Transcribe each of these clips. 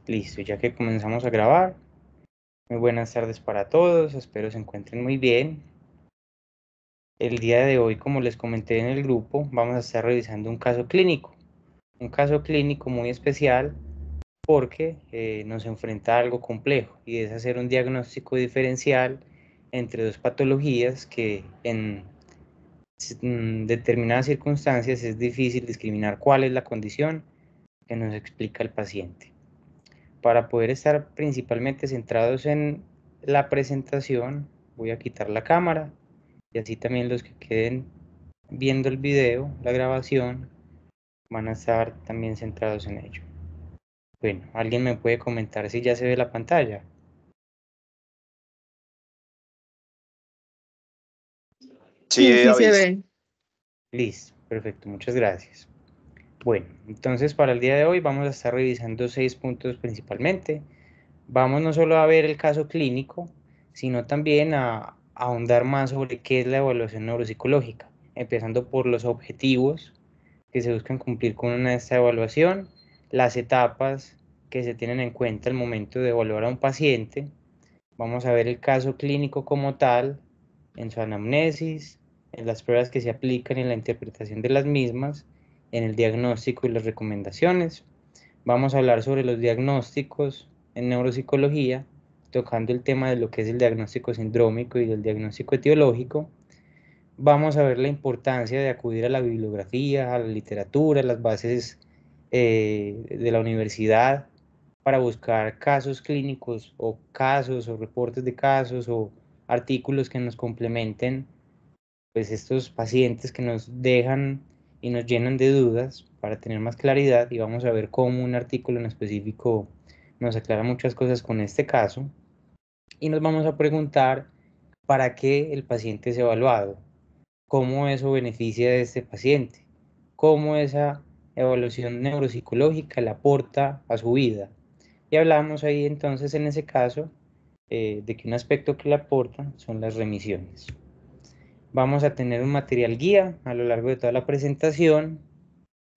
Listo, ya que comenzamos a grabar. Muy buenas tardes para todos, espero se encuentren muy bien. El día de hoy, como les comenté en el grupo, vamos a estar revisando un caso clínico. Un caso clínico muy especial porque nos enfrenta a algo complejo y es hacer un diagnóstico diferencial entre dos patologías que en determinadas circunstancias es difícil discriminar cuál es la condición que nos explica el paciente. Para poder estar principalmente centrados en la presentación, voy a quitar la cámara y así también los que queden viendo el video, la grabación, van a estar también centrados en ello. Bueno, ¿alguien me puede comentar si ya se ve la pantalla? Sí, Sí se David. ve. Listo, perfecto, muchas gracias. Bueno, entonces para el día de hoy vamos a estar revisando 6 puntos principalmente. Vamos no solo a ver el caso clínico, sino también a ahondar más sobre qué es la evaluación neuropsicológica, empezando por los objetivos que se buscan cumplir con esta evaluación, las etapas que se tienen en cuenta al momento de evaluar a un paciente. Vamos a ver el caso clínico como tal, en su anamnesis, en las pruebas que se aplican y en la interpretación de las mismas, en el diagnóstico y las recomendaciones. Vamos a hablar sobre los diagnósticos en neuropsicología, tocando el tema de lo que es el diagnóstico sindrómico y el diagnóstico etiológico. Vamos a ver la importancia de acudir a la bibliografía, a la literatura, a las bases de la universidad para buscar casos clínicos o casos o reportes de casos o artículos que nos complementen pues estos pacientes que nos dejan y nos llenan de dudas para tener más claridad, y vamos a ver cómo un artículo en específico nos aclara muchas cosas con este caso, y nos vamos a preguntar para qué el paciente es evaluado, cómo eso beneficia a este paciente, cómo esa evaluación neuropsicológica le aporta a su vida. Y hablamos ahí entonces en ese caso de que un aspecto que le aporta son las remisiones. Vamos a tener un material guía a lo largo de toda la presentación,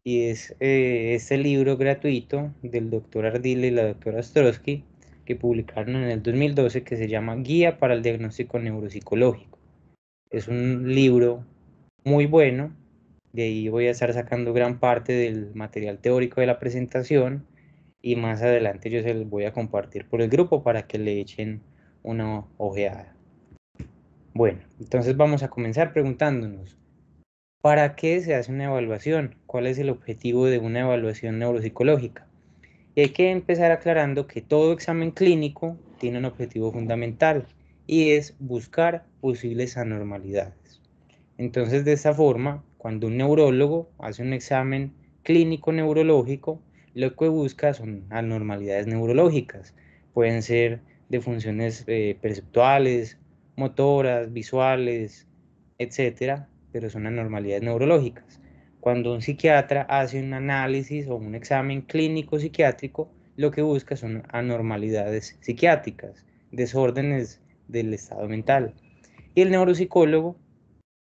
y es este libro gratuito del doctor Ardila y la doctora Ostrowski que publicaron en el 2012, que se llama Guía para el Diagnóstico Neuropsicológico. Es un libro muy bueno, de ahí voy a estar sacando gran parte del material teórico de la presentación, y más adelante yo se los voy a compartir por el grupo para que le echen una ojeada. Bueno, entonces vamos a comenzar preguntándonos, ¿para qué se hace una evaluación? ¿Cuál es el objetivo de una evaluación neuropsicológica? Y hay que empezar aclarando que todo examen clínico tiene un objetivo fundamental, y es buscar posibles anormalidades. Entonces, de esta forma, cuando un neurólogo hace un examen clínico neurológico, lo que busca son anormalidades neurológicas. Pueden ser de funciones perceptuales, motoras, visuales, etcétera, pero son anormalidades neurológicas. Cuando un psiquiatra hace un análisis o un examen clínico psiquiátrico, lo que busca son anormalidades psiquiátricas, desórdenes del estado mental. Y el neuropsicólogo,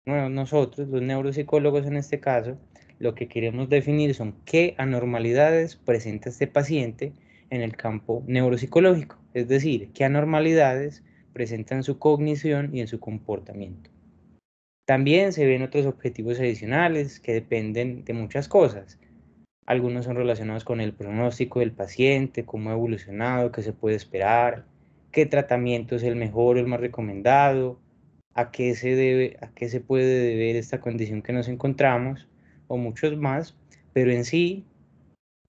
bueno, nosotros, los neuropsicólogos en este caso, lo que queremos definir son qué anormalidades presenta este paciente en el campo neuropsicológico, es decir, qué anormalidades presenta en su cognición y en su comportamiento. También se ven otros objetivos adicionales que dependen de muchas cosas. Algunos son relacionados con el pronóstico del paciente, cómo ha evolucionado, qué se puede esperar, qué tratamiento es el mejor o el más recomendado, a qué se debe, a qué se puede deber esta condición que nos encontramos, o muchos más. Pero en sí,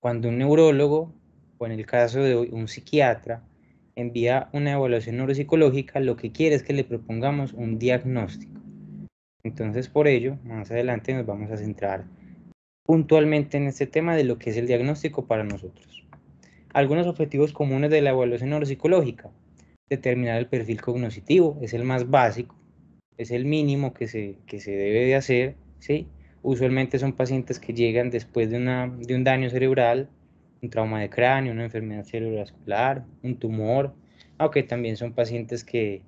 cuando un neurólogo, o en el caso de un psiquiatra, envía una evaluación neuropsicológica, lo que quiere es que le propongamos un diagnóstico. Entonces, por ello, más adelante nos vamos a centrar puntualmente en este tema de lo que es el diagnóstico para nosotros. Algunos objetivos comunes de la evaluación neuropsicológica: determinar el perfil cognitivo, es el más básico, es el mínimo que se debe de hacer, ¿sí? Usualmente son pacientes que llegan después de un daño cerebral, un trauma de cráneo, una enfermedad cerebrovascular, un tumor, aunque también son pacientes que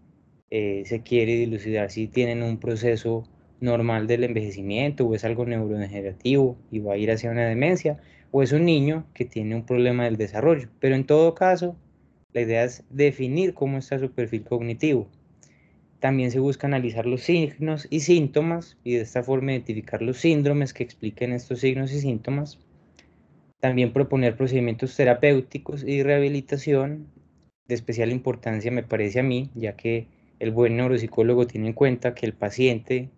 se quiere dilucidar si tienen un proceso normal del envejecimiento, o es algo neurodegenerativo y va a ir hacia una demencia, o es un niño que tiene un problema del desarrollo. Pero en todo caso, la idea es definir cómo está su perfil cognitivo. También se busca analizar los signos y síntomas y de esta forma identificar los síndromes que expliquen estos signos y síntomas. También proponer procedimientos terapéuticos y rehabilitación de especial importancia me parece a mí, ya que el buen neuropsicólogo tiene en cuenta que el paciente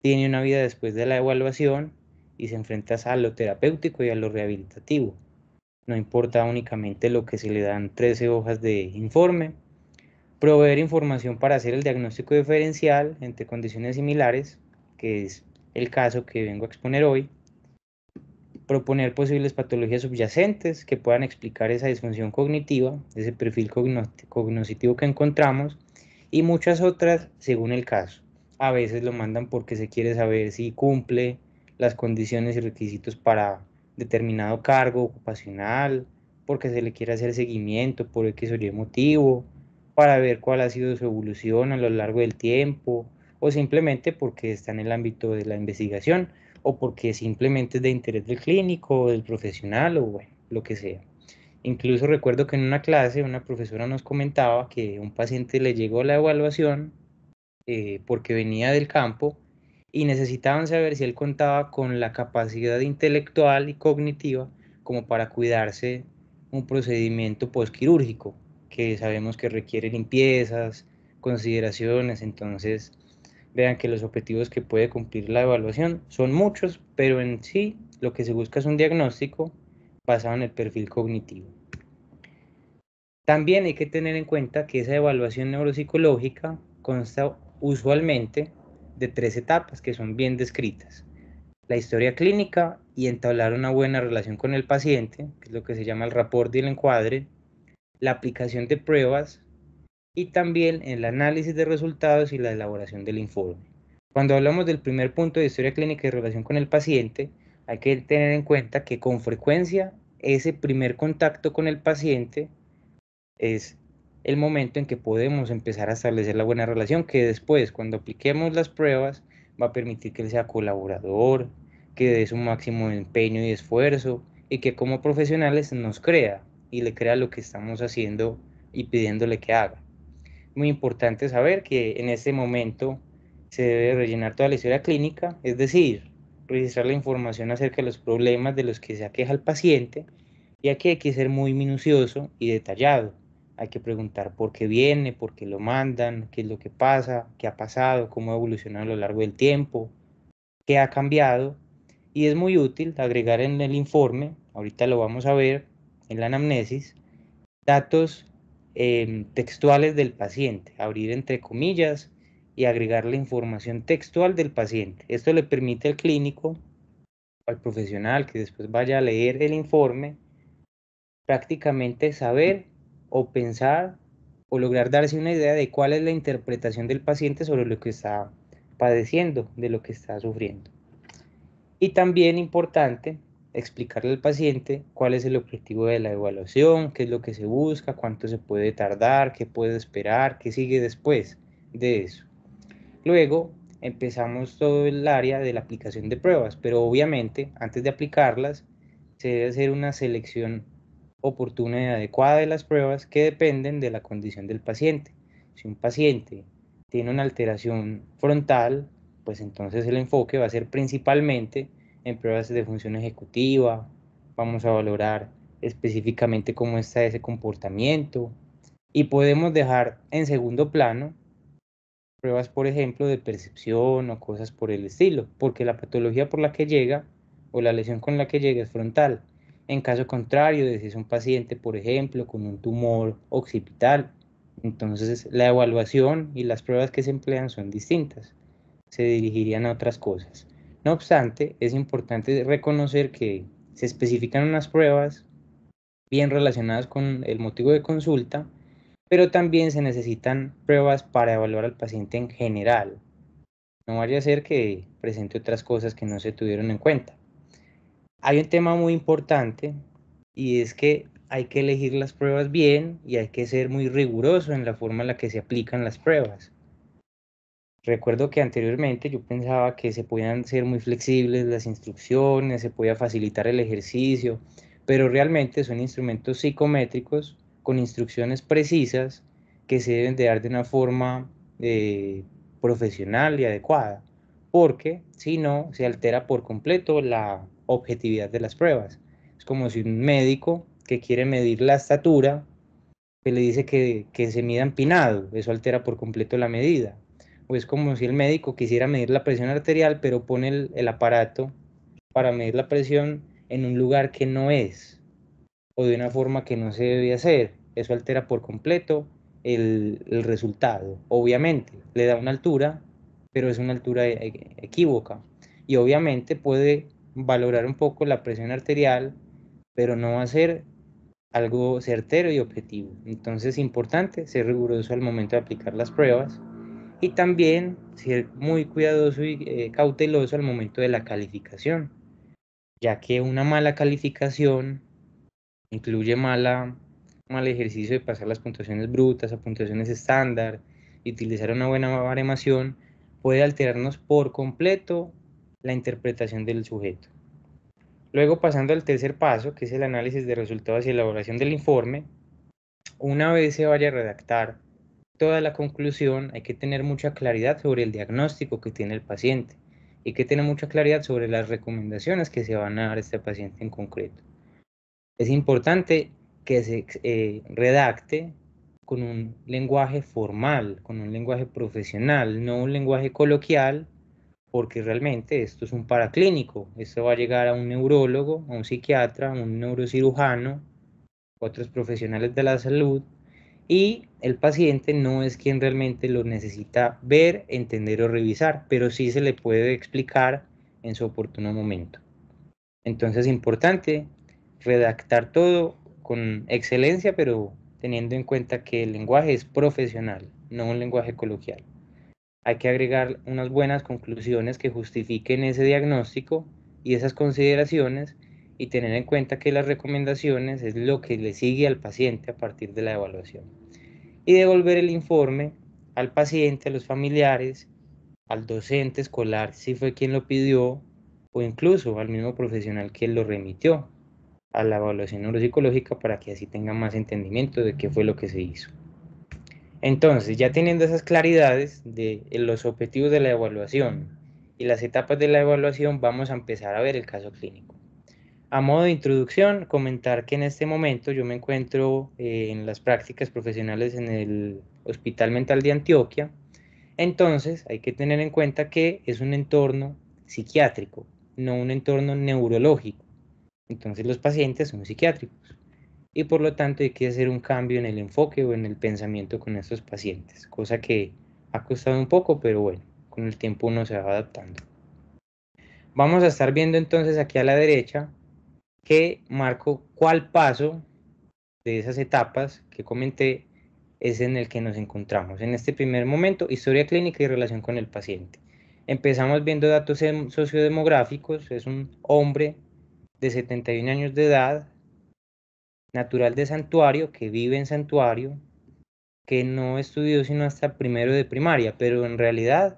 tiene una vida después de la evaluación y se enfrenta a lo terapéutico y a lo rehabilitativo. No importa únicamente lo que se le dan 13 hojas de informe. Proveer información para hacer el diagnóstico diferencial entre condiciones similares, que es el caso que vengo a exponer hoy. Proponer posibles patologías subyacentes que puedan explicar esa disfunción cognitiva, ese perfil cognitivo que encontramos, y muchas otras según el caso. A veces lo mandan porque se quiere saber si cumple las condiciones y requisitos para determinado cargo ocupacional, porque se le quiere hacer seguimiento por X o Y motivo, para ver cuál ha sido su evolución a lo largo del tiempo, o simplemente porque está en el ámbito de la investigación, o porque simplemente es de interés del clínico o del profesional, o bueno, lo que sea. Incluso recuerdo que en una clase una profesora nos comentaba que un paciente le llegó la evaluación porque venía del campo y necesitaban saber si él contaba con la capacidad intelectual y cognitiva como para cuidarse un procedimiento postquirúrgico, que sabemos que requiere limpiezas, consideraciones. Entonces vean que los objetivos que puede cumplir la evaluación son muchos, pero en sí lo que se busca es un diagnóstico basado en el perfil cognitivo. También hay que tener en cuenta que esa evaluación neuropsicológica consta usualmente de 3 etapas que son bien descritas: la historia clínica y entablar una buena relación con el paciente, que es lo que se llama el rapport y el encuadre, la aplicación de pruebas y también el análisis de resultados y la elaboración del informe. Cuando hablamos del primer punto de historia clínica y relación con el paciente, hay que tener en cuenta que con frecuencia ese primer contacto con el paciente es el momento en que podemos empezar a establecer la buena relación, que después, cuando apliquemos las pruebas, va a permitir que él sea colaborador, que dé su máximo empeño y esfuerzo, y que como profesionales nos crea y le crea lo que estamos haciendo y pidiéndole que haga. Muy importante saber que en este momento se debe rellenar toda la historia clínica, es decir, registrar la información acerca de los problemas de los que se aqueja el paciente, y aquí hay que ser muy minucioso y detallado. Hay que preguntar por qué viene, por qué lo mandan, qué es lo que pasa, qué ha pasado, cómo ha evolucionado a lo largo del tiempo, qué ha cambiado. Y es muy útil agregar en el informe, ahorita lo vamos a ver en la anamnesis, datos textuales del paciente, abrir entre comillas y agregar la información textual del paciente. Esto le permite al clínico, al profesional que después vaya a leer el informe, prácticamente saber o pensar o lograr darse una idea de cuál es la interpretación del paciente sobre lo que está padeciendo, de lo que está sufriendo. Y también importante explicarle al paciente cuál es el objetivo de la evaluación, qué es lo que se busca, cuánto se puede tardar, qué puede esperar, qué sigue después de eso. Luego empezamos todo el área de la aplicación de pruebas, pero obviamente antes de aplicarlas se debe hacer una selección oportuna y adecuada de las pruebas que dependen de la condición del paciente. Si un paciente tiene una alteración frontal, pues entonces el enfoque va a ser principalmente en pruebas de función ejecutiva. Vamos a valorar específicamente cómo está ese comportamiento y podemos dejar en segundo plano pruebas, por ejemplo, de percepción o cosas por el estilo, porque la patología por la que llega o la lesión con la que llega es frontal. En caso contrario, de si es un paciente, por ejemplo, con un tumor occipital, entonces la evaluación y las pruebas que se emplean son distintas, se dirigirían a otras cosas. No obstante, es importante reconocer que se especifican unas pruebas bien relacionadas con el motivo de consulta, pero también se necesitan pruebas para evaluar al paciente en general. No vaya a ser que presente otras cosas que no se tuvieron en cuenta. Hay un tema muy importante y es que hay que elegir las pruebas bien y hay que ser muy riguroso en la forma en la que se aplican las pruebas. Recuerdo que anteriormente yo pensaba que se podían ser muy flexibles las instrucciones, se podía facilitar el ejercicio, pero realmente son instrumentos psicométricos con instrucciones precisas que se deben de dar de una forma profesional y adecuada, porque si no se altera por completo la objetividad de las pruebas. Es como si un médico que quiere medir la estatura, que le dice que se mida empinado, eso altera por completo la medida. O es como si el médico quisiera medir la presión arterial, pero pone el aparato para medir la presión en un lugar que no es, o de una forma que no se debe hacer. Eso altera por completo el resultado. Obviamente, le da una altura, pero es una altura equívoca. Y obviamente puede valorar un poco la presión arterial, pero no va a ser algo certero y objetivo. Entonces es importante ser riguroso al momento de aplicar las pruebas y también ser muy cuidadoso y cauteloso al momento de la calificación, ya que una mala calificación incluye mal ejercicio de pasar las puntuaciones brutas a puntuaciones estándar y utilizar una buena baremación puede alterarnos por completo la interpretación del sujeto. Luego, pasando al tercer paso, que es el análisis de resultados y elaboración del informe, una vez se vaya a redactar toda la conclusión, hay que tener mucha claridad sobre el diagnóstico que tiene el paciente y que tener mucha claridad sobre las recomendaciones que se van a dar a este paciente en concreto. Es importante que se redacte con un lenguaje formal, con un lenguaje profesional, no un lenguaje coloquial, porque realmente esto es un paraclínico. Esto va a llegar a un neurólogo, a un psiquiatra, a un neurocirujano, otros profesionales de la salud, y el paciente no es quien realmente lo necesita ver, entender o revisar, pero sí se le puede explicar en su oportuno momento. Entonces es importante redactar todo con excelencia, pero teniendo en cuenta que el lenguaje es profesional, no un lenguaje coloquial. Hay que agregar unas buenas conclusiones que justifiquen ese diagnóstico y esas consideraciones y tener en cuenta que las recomendaciones es lo que le sigue al paciente a partir de la evaluación. Y devolver el informe al paciente, a los familiares, al docente escolar si fue quien lo pidió o incluso al mismo profesional que lo remitió a la evaluación neuropsicológica para que así tenga más entendimiento de qué fue lo que se hizo. Entonces, ya teniendo esas claridades de los objetivos de la evaluación y las etapas de la evaluación, vamos a empezar a ver el caso clínico. A modo de introducción, comentar que en este momento yo me encuentro en las prácticas profesionales en el Hospital Mental de Antioquia. Entonces, hay que tener en cuenta que es un entorno psiquiátrico, no un entorno neurológico. Entonces, los pacientes son psiquiátricos y por lo tanto hay que hacer un cambio en el enfoque o en el pensamiento con estos pacientes, cosa que ha costado un poco, pero bueno, con el tiempo uno se va adaptando. Vamos a estar viendo entonces aquí a la derecha que marco cuál paso de esas etapas que comenté es en el que nos encontramos. En este primer momento, historia clínica y relación con el paciente. Empezamos viendo datos sociodemográficos, es un hombre de 71 años de edad, natural de Santuario, que vive en Santuario, que no estudió sino hasta primero de primaria, pero en realidad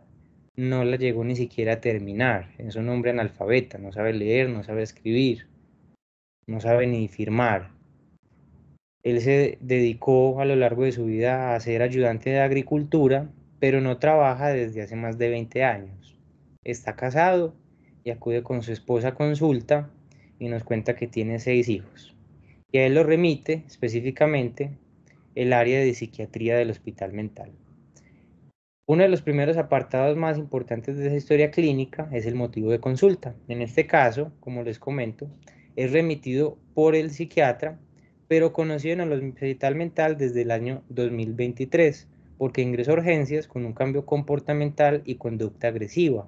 no la llegó ni siquiera a terminar. Es un hombre analfabeta, no sabe leer, no sabe escribir, no sabe ni firmar. Él se dedicó a lo largo de su vida a ser ayudante de agricultura, pero no trabaja desde hace más de 20 años. Está casado y acude con su esposa a consulta y nos cuenta que tiene 6 hijos. Y a él lo remite específicamente el área de psiquiatría del hospital mental. Uno de los primeros apartados más importantes de esa historia clínica es el motivo de consulta. En este caso, como les comento, es remitido por el psiquiatra, pero conocido en el hospital mental desde el año 2023, porque ingresó a urgencias con un cambio comportamental y conducta agresiva.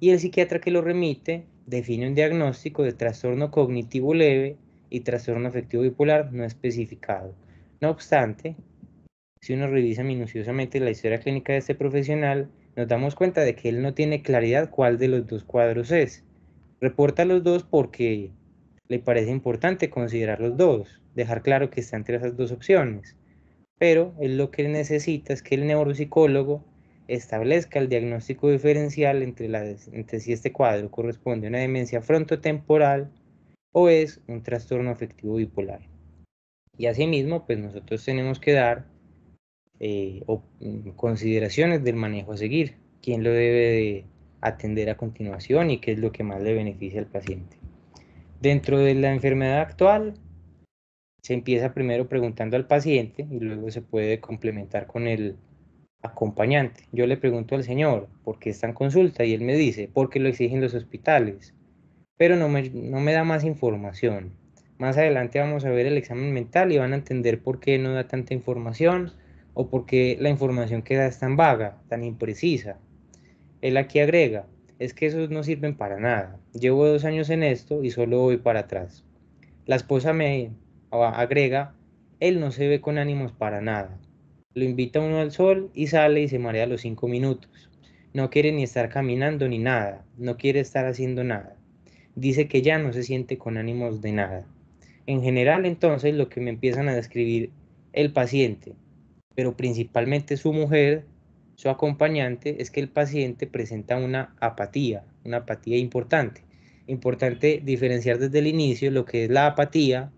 Y el psiquiatra que lo remite define un diagnóstico de trastorno cognitivo leve y trastorno afectivo bipolar no especificado. No obstante, si uno revisa minuciosamente la historia clínica de este profesional, nos damos cuenta de que él no tiene claridad cuál de los dos cuadros es. Reporta los dos porque le parece importante considerar los dos, dejar claro que está entre esas dos opciones. Pero él lo que necesita es que el neuropsicólogo establezca el diagnóstico diferencial entre si este cuadro corresponde a una demencia frontotemporal o es un trastorno afectivo bipolar. Y asimismo, pues nosotros tenemos que dar consideraciones del manejo a seguir, quién lo debe de atender a continuación y qué es lo que más le beneficia al paciente. Dentro de la enfermedad actual, se empieza primero preguntando al paciente y luego se puede complementar con el acompañante. Yo le pregunto al señor, ¿por qué está en consulta? Y él me dice, porque lo exigen los hospitales, pero no me da más información. Más adelante vamos a ver el examen mental y van a entender por qué no da tanta información o por qué la información que da es tan vaga, tan imprecisa. Él aquí agrega, es que esos no sirven para nada. Llevo 2 años en esto y solo voy para atrás. La esposa me agrega, él no se ve con ánimos para nada. Lo invita uno al sol y sale y se marea a los 5 minutos. No quiere ni estar caminando ni nada, no quiere estar haciendo nada. Dice que ya no se siente con ánimos de nada. En general, entonces, lo que me empiezan a describir el paciente, pero principalmente su mujer, su acompañante, es que el paciente presenta una apatía importante. Importante diferenciar desde el inicio lo que es la apatía,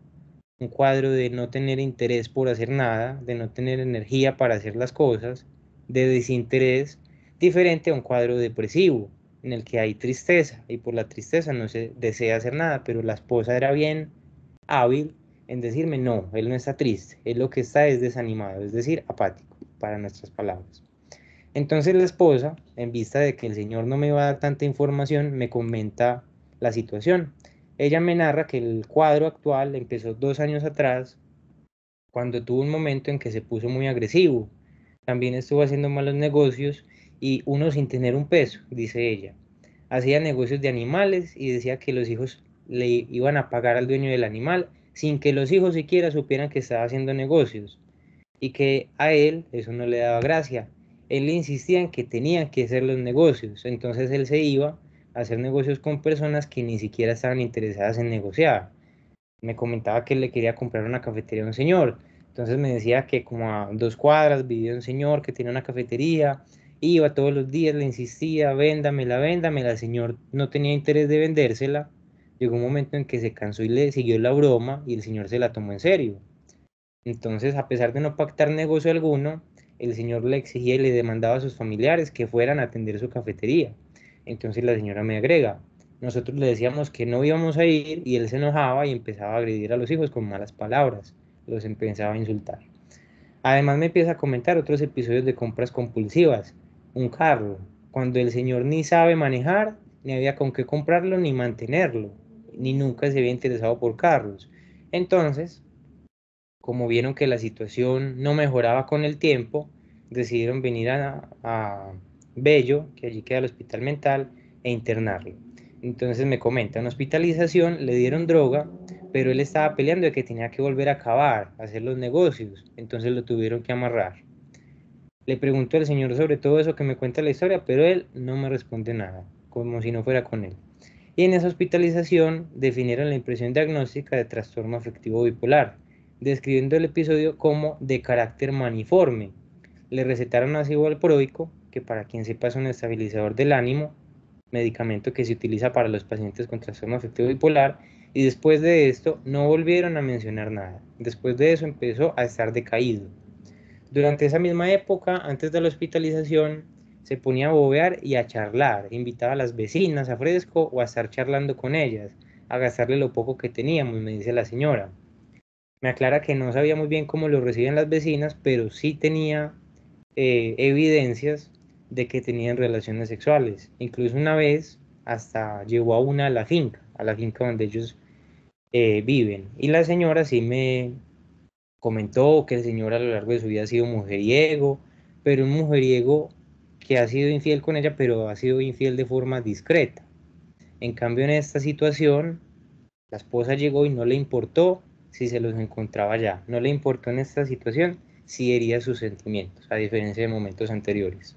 un cuadro de no tener interés por hacer nada, de no tener energía para hacer las cosas, de desinterés, diferente a un cuadro depresivo, en el que hay tristeza y por la tristeza no se desea hacer nada, pero la esposa era bien hábil en decirme, no, él no está triste, él lo que está es desanimado, es decir, apático, para nuestras palabras. Entonces la esposa, en vista de que el señor no me va a dar tanta información, me comenta la situación. Ella me narra que el cuadro actual empezó 2 años atrás, cuando tuvo un momento en que se puso muy agresivo. También estuvo haciendo malos negocios y uno sin tener un peso, dice ella. Hacía negocios de animales y decía que los hijos le iban a pagar al dueño del animal sin que los hijos siquiera supieran que estaba haciendo negocios y que a él eso no le daba gracia. Él le insistía en que tenían que hacer los negocios, entonces él se iba a hacer negocios con personas que ni siquiera estaban interesadas en negociar. Me comentaba que él le quería comprar una cafetería a un señor, entonces me decía que como a 2 cuadras vivía un señor que tenía una cafetería, iba todos los días, le insistía, véndamela, véndamela, el señor no tenía interés de vendérsela, llegó un momento en que se cansó y le siguió la broma y el señor se la tomó en serio. Entonces, a pesar de no pactar negocio alguno, el señor le exigía y le demandaba a sus familiares que fueran a atender su cafetería. Entonces la señora me agrega, nosotros le decíamos que no íbamos a ir y él se enojaba y empezaba a agredir a los hijos con malas palabras, los empezaba a insultar. Además me empieza a comentar otros episodios de compras compulsivas, un carro, cuando el señor ni sabe manejar, ni había con qué comprarlo ni mantenerlo, ni nunca se había interesado por carros. Entonces, como vieron que la situación no mejoraba con el tiempo, decidieron venir a Bello, que allí queda el hospital mental, e internarlo. Entonces me comentan, hospitalización, le dieron droga, pero él estaba peleando de que tenía que volver a acabar, a hacer los negocios, entonces lo tuvieron que amarrar. Le pregunto al señor sobre todo eso que me cuenta la historia, pero él no me responde nada, como si no fuera con él. Y en esa hospitalización definieron la impresión diagnóstica de trastorno afectivo bipolar, describiendo el episodio como de carácter maniforme. Le recetaron ácido valproico, que para quien sepa es un estabilizador del ánimo, medicamento que se utiliza para los pacientes con trastorno afectivo bipolar, y después de esto no volvieron a mencionar nada. Después de eso empezó a estar decaído. Durante esa misma época, antes de la hospitalización, se ponía a bobear y a charlar, invitaba a las vecinas a fresco o a estar charlando con ellas, a gastarle lo poco que teníamos, me dice la señora. Me aclara que no sabía muy bien cómo lo reciben las vecinas, pero sí tenía evidencias de que tenían relaciones sexuales. Incluso una vez hasta llevó a una a la finca donde ellos viven. Y la señora sí me comentó que el señor a lo largo de su vida ha sido mujeriego, pero un mujeriego que ha sido infiel con ella, pero ha sido infiel de forma discreta. En cambio, en esta situación, la esposa llegó y no le importó si se los encontraba ya. No le importó en esta situación si hería sus sentimientos, a diferencia de momentos anteriores.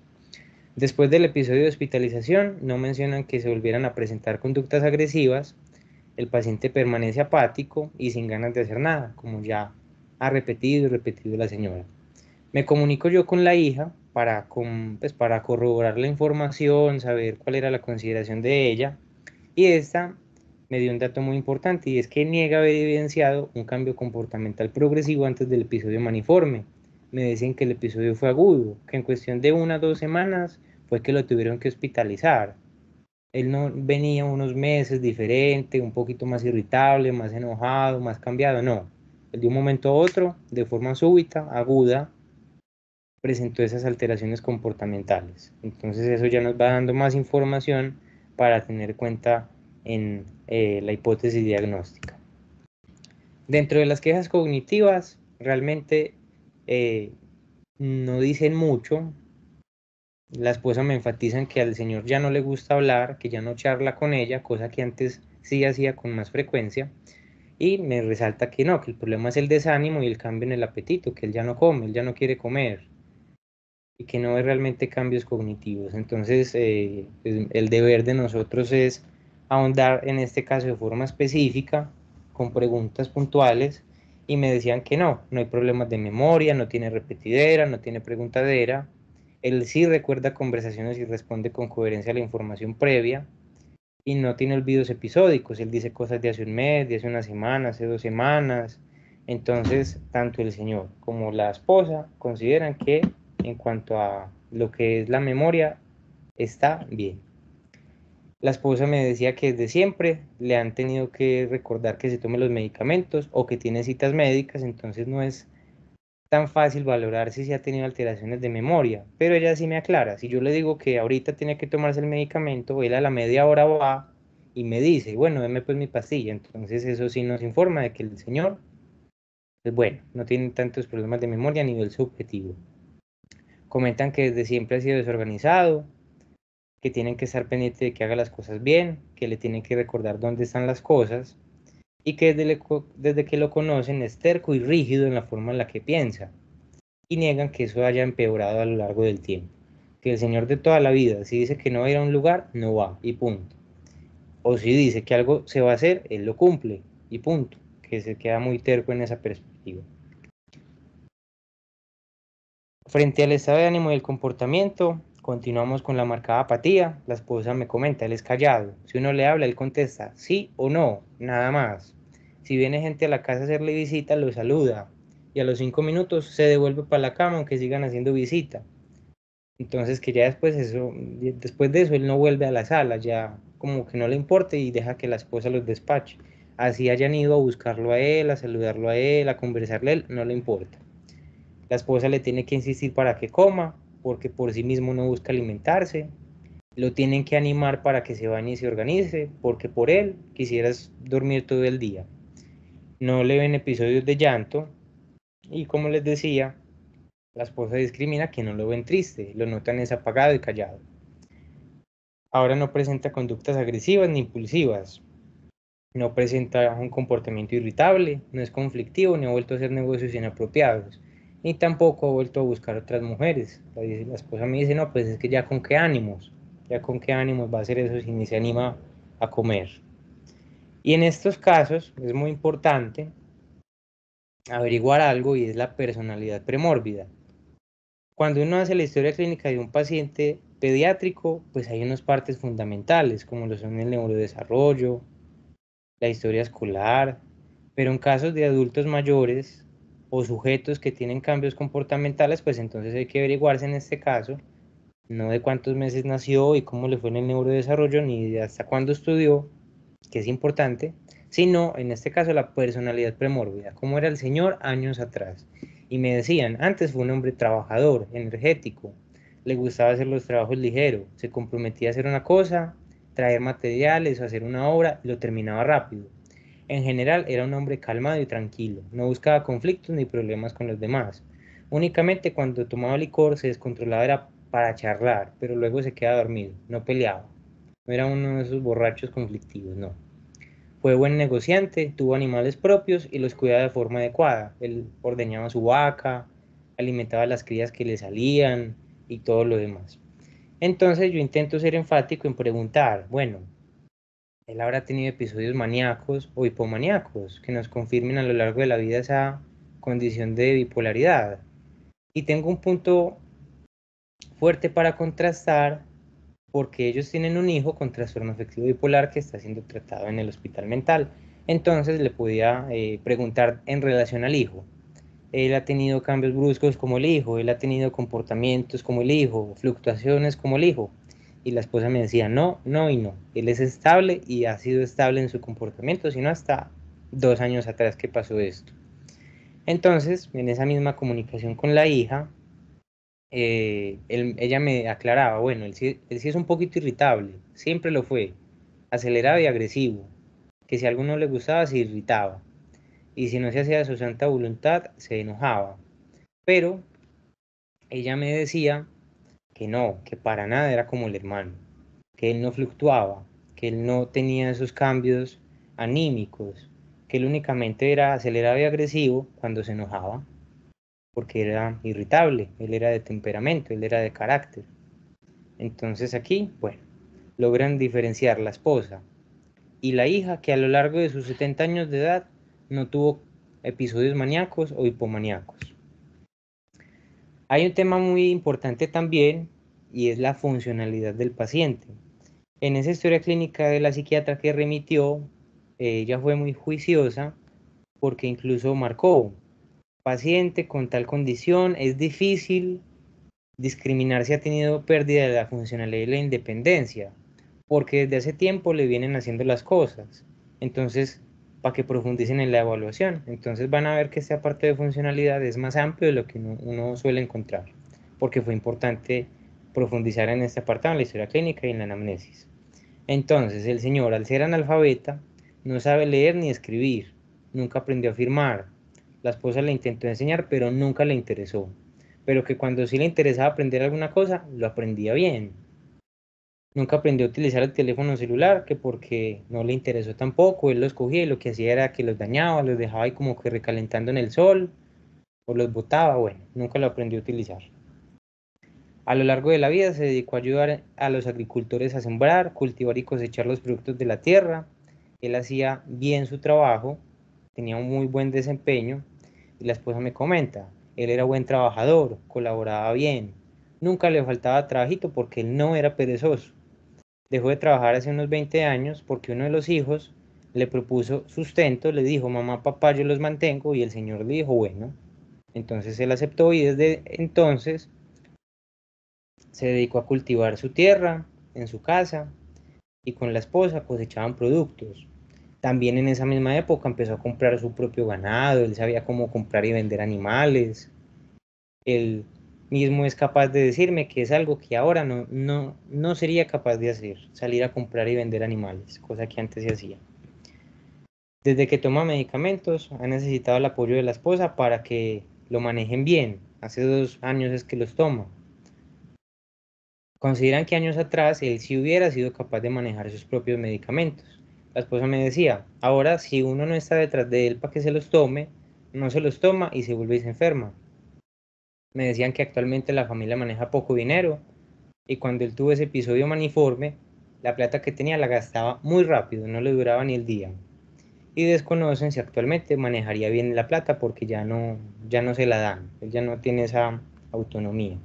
Después del episodio de hospitalización, no mencionan que se volvieran a presentar conductas agresivas. El paciente permanece apático y sin ganas de hacer nada, como ya ha repetido y repetido la señora. Me comunico yo con la hija para corroborar la información, saber cuál era la consideración de ella. Y esta me dio un dato muy importante y es que niega haber evidenciado un cambio comportamental progresivo antes del episodio maniforme. Me decían que el episodio fue agudo, que en cuestión de 1 o 2 semanas fue que lo tuvieron que hospitalizar. Él no venía unos meses diferente, un poquito más irritable, más enojado, más cambiado, no. Él de un momento a otro, de forma súbita, aguda, presentó esas alteraciones comportamentales. Entonces eso ya nos va dando más información para tener cuenta en la hipótesis diagnóstica. Dentro de las quejas cognitivas, realmente eh, no dicen mucho. La esposa me enfatiza en que al señor ya no le gusta hablar, que ya no charla con ella, cosa que antes sí hacía con más frecuencia. Y me resalta que no, que el problema es el desánimo y el cambio en el apetito, que él ya no come, él ya no quiere comer y que no hay realmente cambios cognitivos. Entonces, pues, el deber de nosotros es ahondar en este caso de forma específica, con preguntas puntuales, y me decían que no hay problemas de memoria, no tiene repetidera, no tiene preguntadera. Él sí recuerda conversaciones y responde con coherencia a la información previa y no tiene olvidos episódicos. Él dice cosas de hace un mes, de hace una semana, hace 2 semanas. Entonces, tanto el señor como la esposa consideran que en cuanto a lo que es la memoria, está bien. La esposa me decía que desde siempre le han tenido que recordar que se tome los medicamentos o que tiene citas médicas, entonces no es tan fácil valorar si se ha tenido alteraciones de memoria, pero ella sí me aclara, si yo le digo que ahorita tiene que tomarse el medicamento, él a la media hora va y me dice, bueno, deme pues mi pastilla, entonces eso sí nos informa de que el señor, pues bueno, no tiene tantos problemas de memoria a nivel subjetivo. Comentan que desde siempre ha sido desorganizado, que tienen que estar pendientes de que haga las cosas bien, que le tienen que recordar dónde están las cosas, y que desde que lo conocen es terco y rígido en la forma en la que piensa y niegan que eso haya empeorado a lo largo del tiempo. Que el señor de toda la vida, si dice que no va a ir a un lugar, no va y punto. O si dice que algo se va a hacer, él lo cumple y punto. Que se queda muy terco en esa perspectiva. Frente al estado de ánimo y el comportamiento, continuamos con la marcada apatía. La esposa me comenta, él es callado. Si uno le habla, él contesta sí o no, nada más. Si viene gente a la casa a hacerle visita, lo saluda. Y a los 5 minutos se devuelve para la cama aunque sigan haciendo visita. Entonces que ya después de eso él no vuelve a la sala, ya como que no le importa y deja que la esposa los despache. Así hayan ido a buscarlo a él, a saludarlo a él, a conversarle a él, no le importa. La esposa le tiene que insistir para que coma, porque por sí mismo no busca alimentarse. Lo tienen que animar para que se bañe y se organice, porque por él quisieras dormir todo el día. No le ven episodios de llanto y como les decía, la esposa discrimina que no lo ven triste, lo notan es apagado y callado. Ahora no presenta conductas agresivas ni impulsivas, no presenta un comportamiento irritable, no es conflictivo ni ha vuelto a hacer negocios inapropiados, ni tampoco ha vuelto a buscar otras mujeres. La esposa me dice, no, pues es que ya con qué ánimos va a hacer eso si ni se anima a comer. Y en estos casos es muy importante averiguar algo y es la personalidad premórbida. Cuando uno hace la historia clínica de un paciente pediátrico, pues hay unas partes fundamentales, como lo son el neurodesarrollo, la historia escolar, pero en casos de adultos mayores o sujetos que tienen cambios comportamentales, pues entonces hay que averiguarse en este caso, no de cuántos meses nació y cómo le fue en el neurodesarrollo, ni de hasta cuándo estudió, que es importante, sino en este caso la personalidad premórbida, cómo era el señor años atrás. Y me decían, antes fue un hombre trabajador, energético, le gustaba hacer los trabajos ligeros, se comprometía a hacer una cosa, traer materiales o hacer una obra y lo terminaba rápido. En general era un hombre calmado y tranquilo, no buscaba conflictos ni problemas con los demás. Únicamente cuando tomaba licor se descontrolaba era para charlar, pero luego se quedaba dormido, no peleaba. No era uno de esos borrachos conflictivos, no. Fue buen negociante, tuvo animales propios y los cuidaba de forma adecuada. Él ordeñaba su vaca, alimentaba las crías que le salían y todo lo demás. Entonces yo intento ser enfático en preguntar, bueno, él habrá tenido episodios maníacos o hipomaníacos que nos confirmen a lo largo de la vida esa condición de bipolaridad. Y tengo un punto fuerte para contrastar porque ellos tienen un hijo con trastorno afectivo bipolar que está siendo tratado en el hospital mental. Entonces le podía preguntar en relación al hijo. Él ha tenido cambios bruscos como el hijo, él ha tenido comportamientos como el hijo, fluctuaciones como el hijo. Y la esposa me decía, no, no y no. Él es estable y ha sido estable en su comportamiento, sino hasta 2 años atrás que pasó esto. Entonces, en esa misma comunicación con la hija, ella me aclaraba, bueno, él sí es un poquito irritable, siempre lo fue, acelerado y agresivo, que si algo no le gustaba se irritaba, y si no se hacía de su santa voluntad se enojaba. Pero ella me decía que no, que para nada era como el hermano, que él no fluctuaba, que él no tenía esos cambios anímicos, que él únicamente era acelerado y agresivo cuando se enojaba, porque era irritable, él era de temperamento, él era de carácter. Entonces aquí, bueno, logran diferenciar la esposa y la hija que a lo largo de sus 70 años de edad no tuvo episodios maníacos o hipomaníacos. Hay un tema muy importante también y es la funcionalidad del paciente. En esa historia clínica de la psiquiatra que remitió, ella fue muy juiciosa porque incluso marcó, paciente con tal condición, es difícil discriminar si ha tenido pérdida de la funcionalidad y la independencia, porque desde hace tiempo le vienen haciendo las cosas. Entonces, para que profundicen en la evaluación. Entonces van a ver que esta parte de funcionalidad es más amplio de lo que uno suele encontrar, porque fue importante profundizar en este apartado, en la historia clínica y en la anamnesis. Entonces, el señor, al ser analfabeta, no sabe leer ni escribir, nunca aprendió a firmar. La esposa le intentó enseñar, pero nunca le interesó. Pero que cuando sí le interesaba aprender alguna cosa, lo aprendía bien. Nunca aprendió a utilizar el teléfono celular, que porque no le interesó tampoco, él los cogía y lo que hacía era que los dañaba, los dejaba ahí como que recalentando en el sol, o los botaba, bueno, nunca lo aprendió a utilizar. A lo largo de la vida se dedicó a ayudar a los agricultores a sembrar, cultivar y cosechar los productos de la tierra. Él hacía bien su trabajo, tenía un muy buen desempeño y la esposa me comenta, él era buen trabajador, colaboraba bien, nunca le faltaba trabajito porque él no era perezoso. Dejó de trabajar hace unos 20 años porque uno de los hijos le propuso sustento, le dijo, mamá, papá, yo los mantengo y el señor le dijo, bueno, entonces él aceptó y desde entonces se dedicó a cultivar su tierra en su casa y con la esposa cosechaban productos. También en esa misma época empezó a comprar su propio ganado, él sabía cómo comprar y vender animales. Él mismo es capaz de decirme que es algo que ahora no sería capaz de hacer, salir a comprar y vender animales, cosa que antes se hacía. Desde que toma medicamentos, ha necesitado el apoyo de la esposa para que lo manejen bien. Hace 2 años es que los toma. Consideran que años atrás él sí hubiera sido capaz de manejar sus propios medicamentos. La esposa me decía, ahora si uno no está detrás de él para que se los tome, no se los toma y se vuelve y se enferma. Me decían que actualmente la familia maneja poco dinero y cuando él tuvo ese episodio maniforme, la plata que tenía la gastaba muy rápido, no le duraba ni el día. Y desconocen si actualmente manejaría bien la plata porque ya no se la dan, él ya no tiene esa autonomía.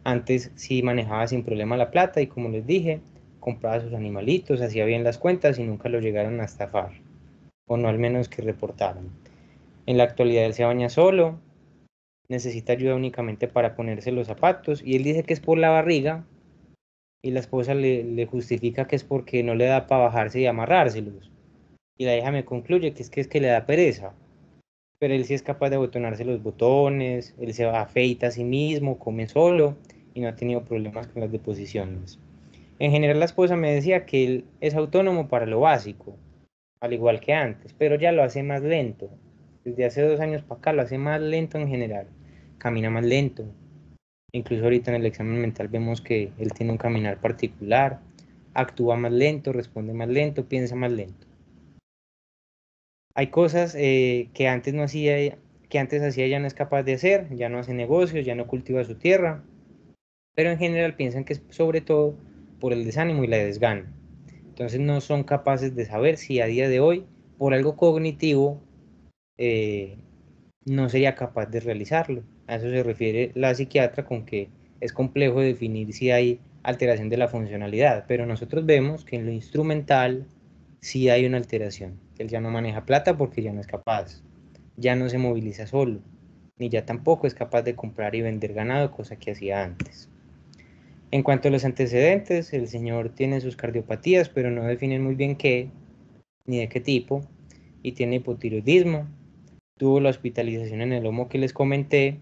Antes sí manejaba sin problema la plata y como les dije, compraba sus animalitos, hacía bien las cuentas y nunca lo llegaron a estafar, o no al menos que reportaron. En la actualidad él se baña solo, necesita ayuda únicamente para ponerse los zapatos y él dice que es por la barriga y la esposa le justifica que es porque no le da para bajarse y amarrárselos. Y la hija me concluye que es que le da pereza, pero él sí es capaz de abotonarse los botones, él se afeita a sí mismo, come solo y no ha tenido problemas con las deposiciones. En general la esposa me decía que él es autónomo para lo básico, al igual que antes, pero ya lo hace más lento. Desde hace 2 años para acá lo hace más lento en general. Camina más lento. Incluso ahorita en el examen mental vemos que él tiene un caminar particular. Actúa más lento, responde más lento, piensa más lento. Hay cosas que antes no hacía, que antes hacía ya no es capaz de hacer, ya no hace negocios, ya no cultiva su tierra, pero en general piensan que es sobre todo por el desánimo y la desgana. Entonces no son capaces de saber si a día de hoy, por algo cognitivo, no sería capaz de realizarlo. A eso se refiere la psiquiatra con que es complejo definir si hay alteración de la funcionalidad, pero nosotros vemos que en lo instrumental sí hay una alteración. Él ya no maneja plata porque ya no es capaz, ya no se moviliza solo, ni ya tampoco es capaz de comprar y vender ganado, cosa que hacía antes. En cuanto a los antecedentes, el señor tiene sus cardiopatías, pero no definen muy bien qué, ni de qué tipo, y tiene hipotiroidismo. Tuvo la hospitalización en el lomo que les comenté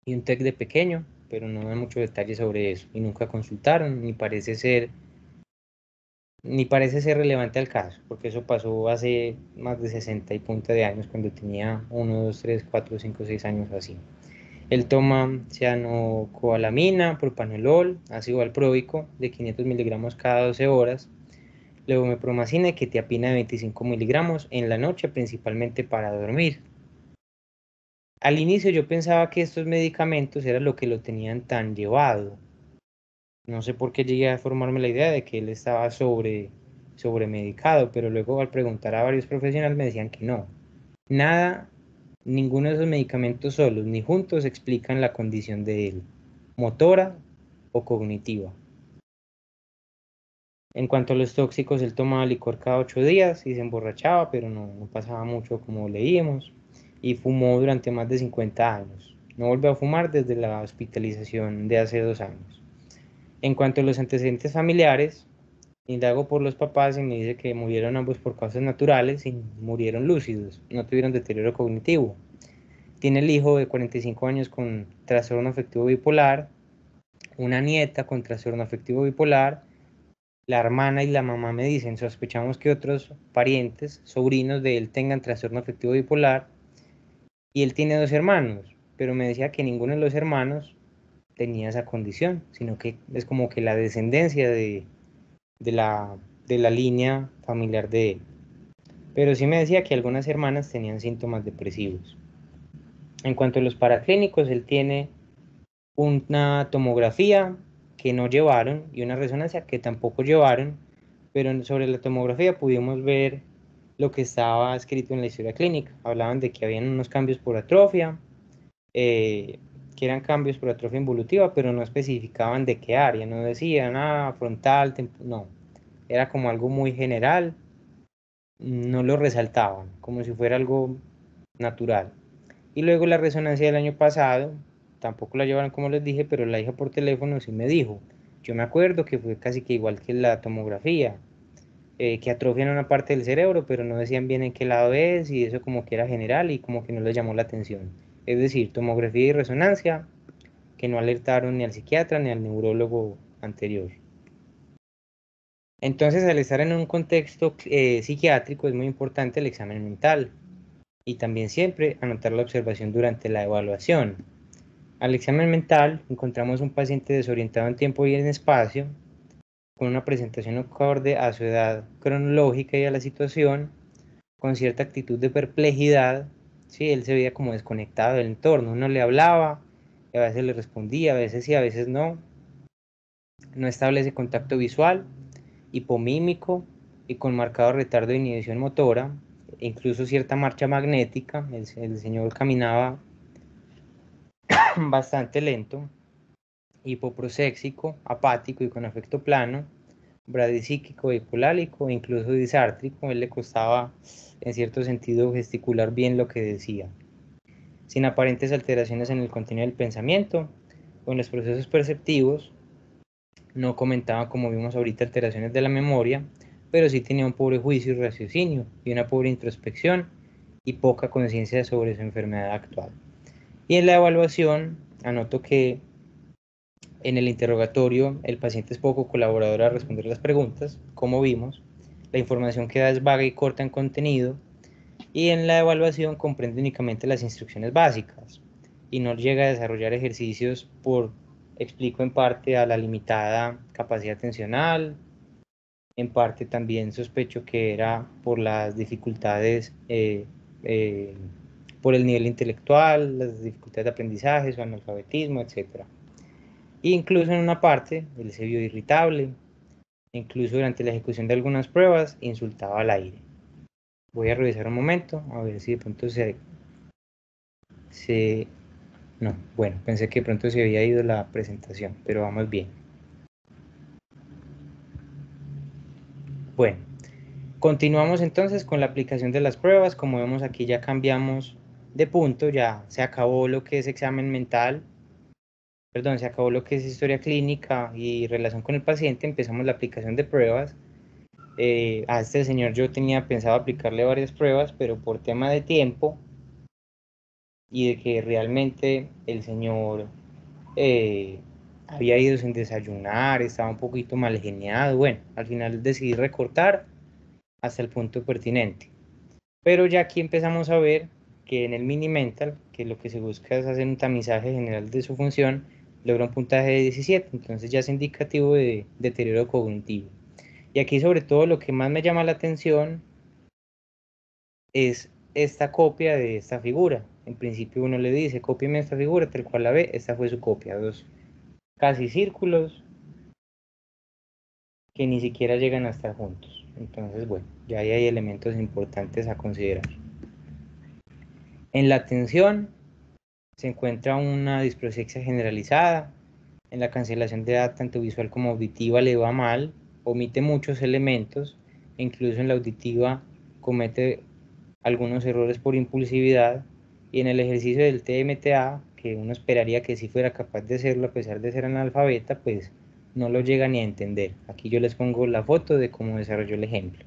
y un TEC de pequeño, pero no dan muchos detalles sobre eso, y nunca consultaron, ni parece ser relevante al caso, porque eso pasó hace más de 60 y punta de años, cuando tenía 1, 2, 3, 4, 5, 6 años así. Él toma cianocobalamina, propanolol, ácido valproico de 500 miligramos cada 12 horas, levomepromacina y quetiapina de 25 miligramos en la noche, principalmente para dormir. Al inicio yo pensaba que estos medicamentos era lo que lo tenían tan llevado. No sé por qué llegué a formarme la idea de que él estaba sobremedicado, pero luego al preguntar a varios profesionales me decían que no. Nada, ninguno de esos medicamentos solos ni juntos explican la condición de él, motora o cognitiva. En cuanto a los tóxicos, él tomaba licor cada 8 días y se emborrachaba, pero no pasaba mucho como leímos, y fumó durante más de 50 años. No volvió a fumar desde la hospitalización de hace 2 años. En cuanto a los antecedentes familiares, indago por los papás y me dice que murieron ambos por causas naturales y murieron lúcidos, no tuvieron deterioro cognitivo. Tiene el hijo de 45 años con trastorno afectivo bipolar, una nieta con trastorno afectivo bipolar. La hermana y la mamá me dicen, sospechamos que otros parientes, sobrinos de él tengan trastorno afectivo bipolar, y él tiene 2 hermanos, pero me decía que ninguno de los hermanos tenía esa condición, sino que es como que la descendencia de la, de la línea familiar de él. Pero sí me decía que algunas hermanas tenían síntomas depresivos. En cuanto a los paraclínicos, él tiene una tomografía que no llevaron y una resonancia que tampoco llevaron, pero sobre la tomografía pudimos ver lo que estaba escrito en la historia clínica. Hablaban de que habían unos cambios por atrofia, que eran cambios por atrofia involutiva, pero no especificaban de qué área, no decían, frontal, no, era como algo muy general, no lo resaltaban, como si fuera algo natural. Y luego la resonancia del año pasado, tampoco la llevaron como les dije, pero la hija por teléfono sí me dijo. Yo me acuerdo que fue casi que igual que la tomografía, que atrofian una parte del cerebro, pero no decían bien en qué lado es y eso como que era general y como que no les llamó la atención. Es decir, tomografía y resonancia que no alertaron ni al psiquiatra ni al neurólogo anterior. Entonces, al estar en un contexto psiquiátrico es muy importante el examen mental y también siempre anotar la observación durante la evaluación. Al examen mental encontramos un paciente desorientado en tiempo y en espacio, con una presentación acorde a su edad cronológica y a la situación, con cierta actitud de perplejidad. Sí, él se veía como desconectado del entorno, uno le hablaba, y a veces le respondía, a veces sí, a veces no. No establece contacto visual, hipomímico y con marcado retardo de inhibición motora, incluso cierta marcha magnética. El señor caminaba bastante lento, hipoproséxico, apático y con afecto plano, bradisíquico, epilálico e incluso disártrico. Él le costaba, en cierto sentido, gesticular bien lo que decía. Sin aparentes alteraciones en el contenido del pensamiento o en los procesos perceptivos, no comentaba, como vimos ahorita, alteraciones de la memoria, pero sí tenía un pobre juicio y raciocinio y una pobre introspección y poca conciencia sobre su enfermedad actual. Y en la evaluación anoto que en el interrogatorio el paciente es poco colaborador al responder las preguntas, como vimos, la información que da es vaga y corta en contenido, y en la evaluación comprende únicamente las instrucciones básicas y no llega a desarrollar ejercicios explico en parte a la limitada capacidad atencional, en parte también sospecho que era por las dificultades, eh, por el nivel intelectual, las dificultades de aprendizaje, su analfabetismo, etc. E incluso en una parte él se vio irritable, incluso durante la ejecución de algunas pruebas insultaba al aire. Voy a revisar un momento a ver si de pronto se No, bueno, pensé que de pronto se había ido la presentación, pero vamos bien. Bueno, continuamos entonces con la aplicación de las pruebas. Como vemos aquí ya cambiamos de punto, ya se acabó lo que es examen mental, perdón, se acabó lo que es historia clínica y relación con el paciente, empezamos la aplicación de pruebas. A este señor yo tenía pensado aplicarle varias pruebas, pero por tema de tiempo y de que realmente el señor había ido sin desayunar, estaba un poquito mal geniado, bueno, al final decidí recortar hasta el punto pertinente. Pero ya aquí empezamos a ver que en el mini mental, que lo que se busca es hacer un tamizaje general de su función, logra un puntaje de 17, entonces ya es indicativo de deterioro cognitivo. Y aquí sobre todo lo que más me llama la atención es esta copia de esta figura. En principio uno le dice, cópieme esta figura, tal cual la ve, esta fue su copia, dos casi círculos que ni siquiera llegan a estar juntos. Entonces, bueno, ya ahí hay elementos importantes a considerar. En la atención se encuentra una disproxia generalizada. En la cancelación de edad, tanto visual como auditiva, le va mal, omite muchos elementos, incluso en la auditiva comete algunos errores por impulsividad, y en el ejercicio del TMTA, que uno esperaría que sí fuera capaz de hacerlo a pesar de ser analfabeta, pues no lo llega ni a entender. Aquí yo les pongo la foto de cómo desarrolló el ejemplo.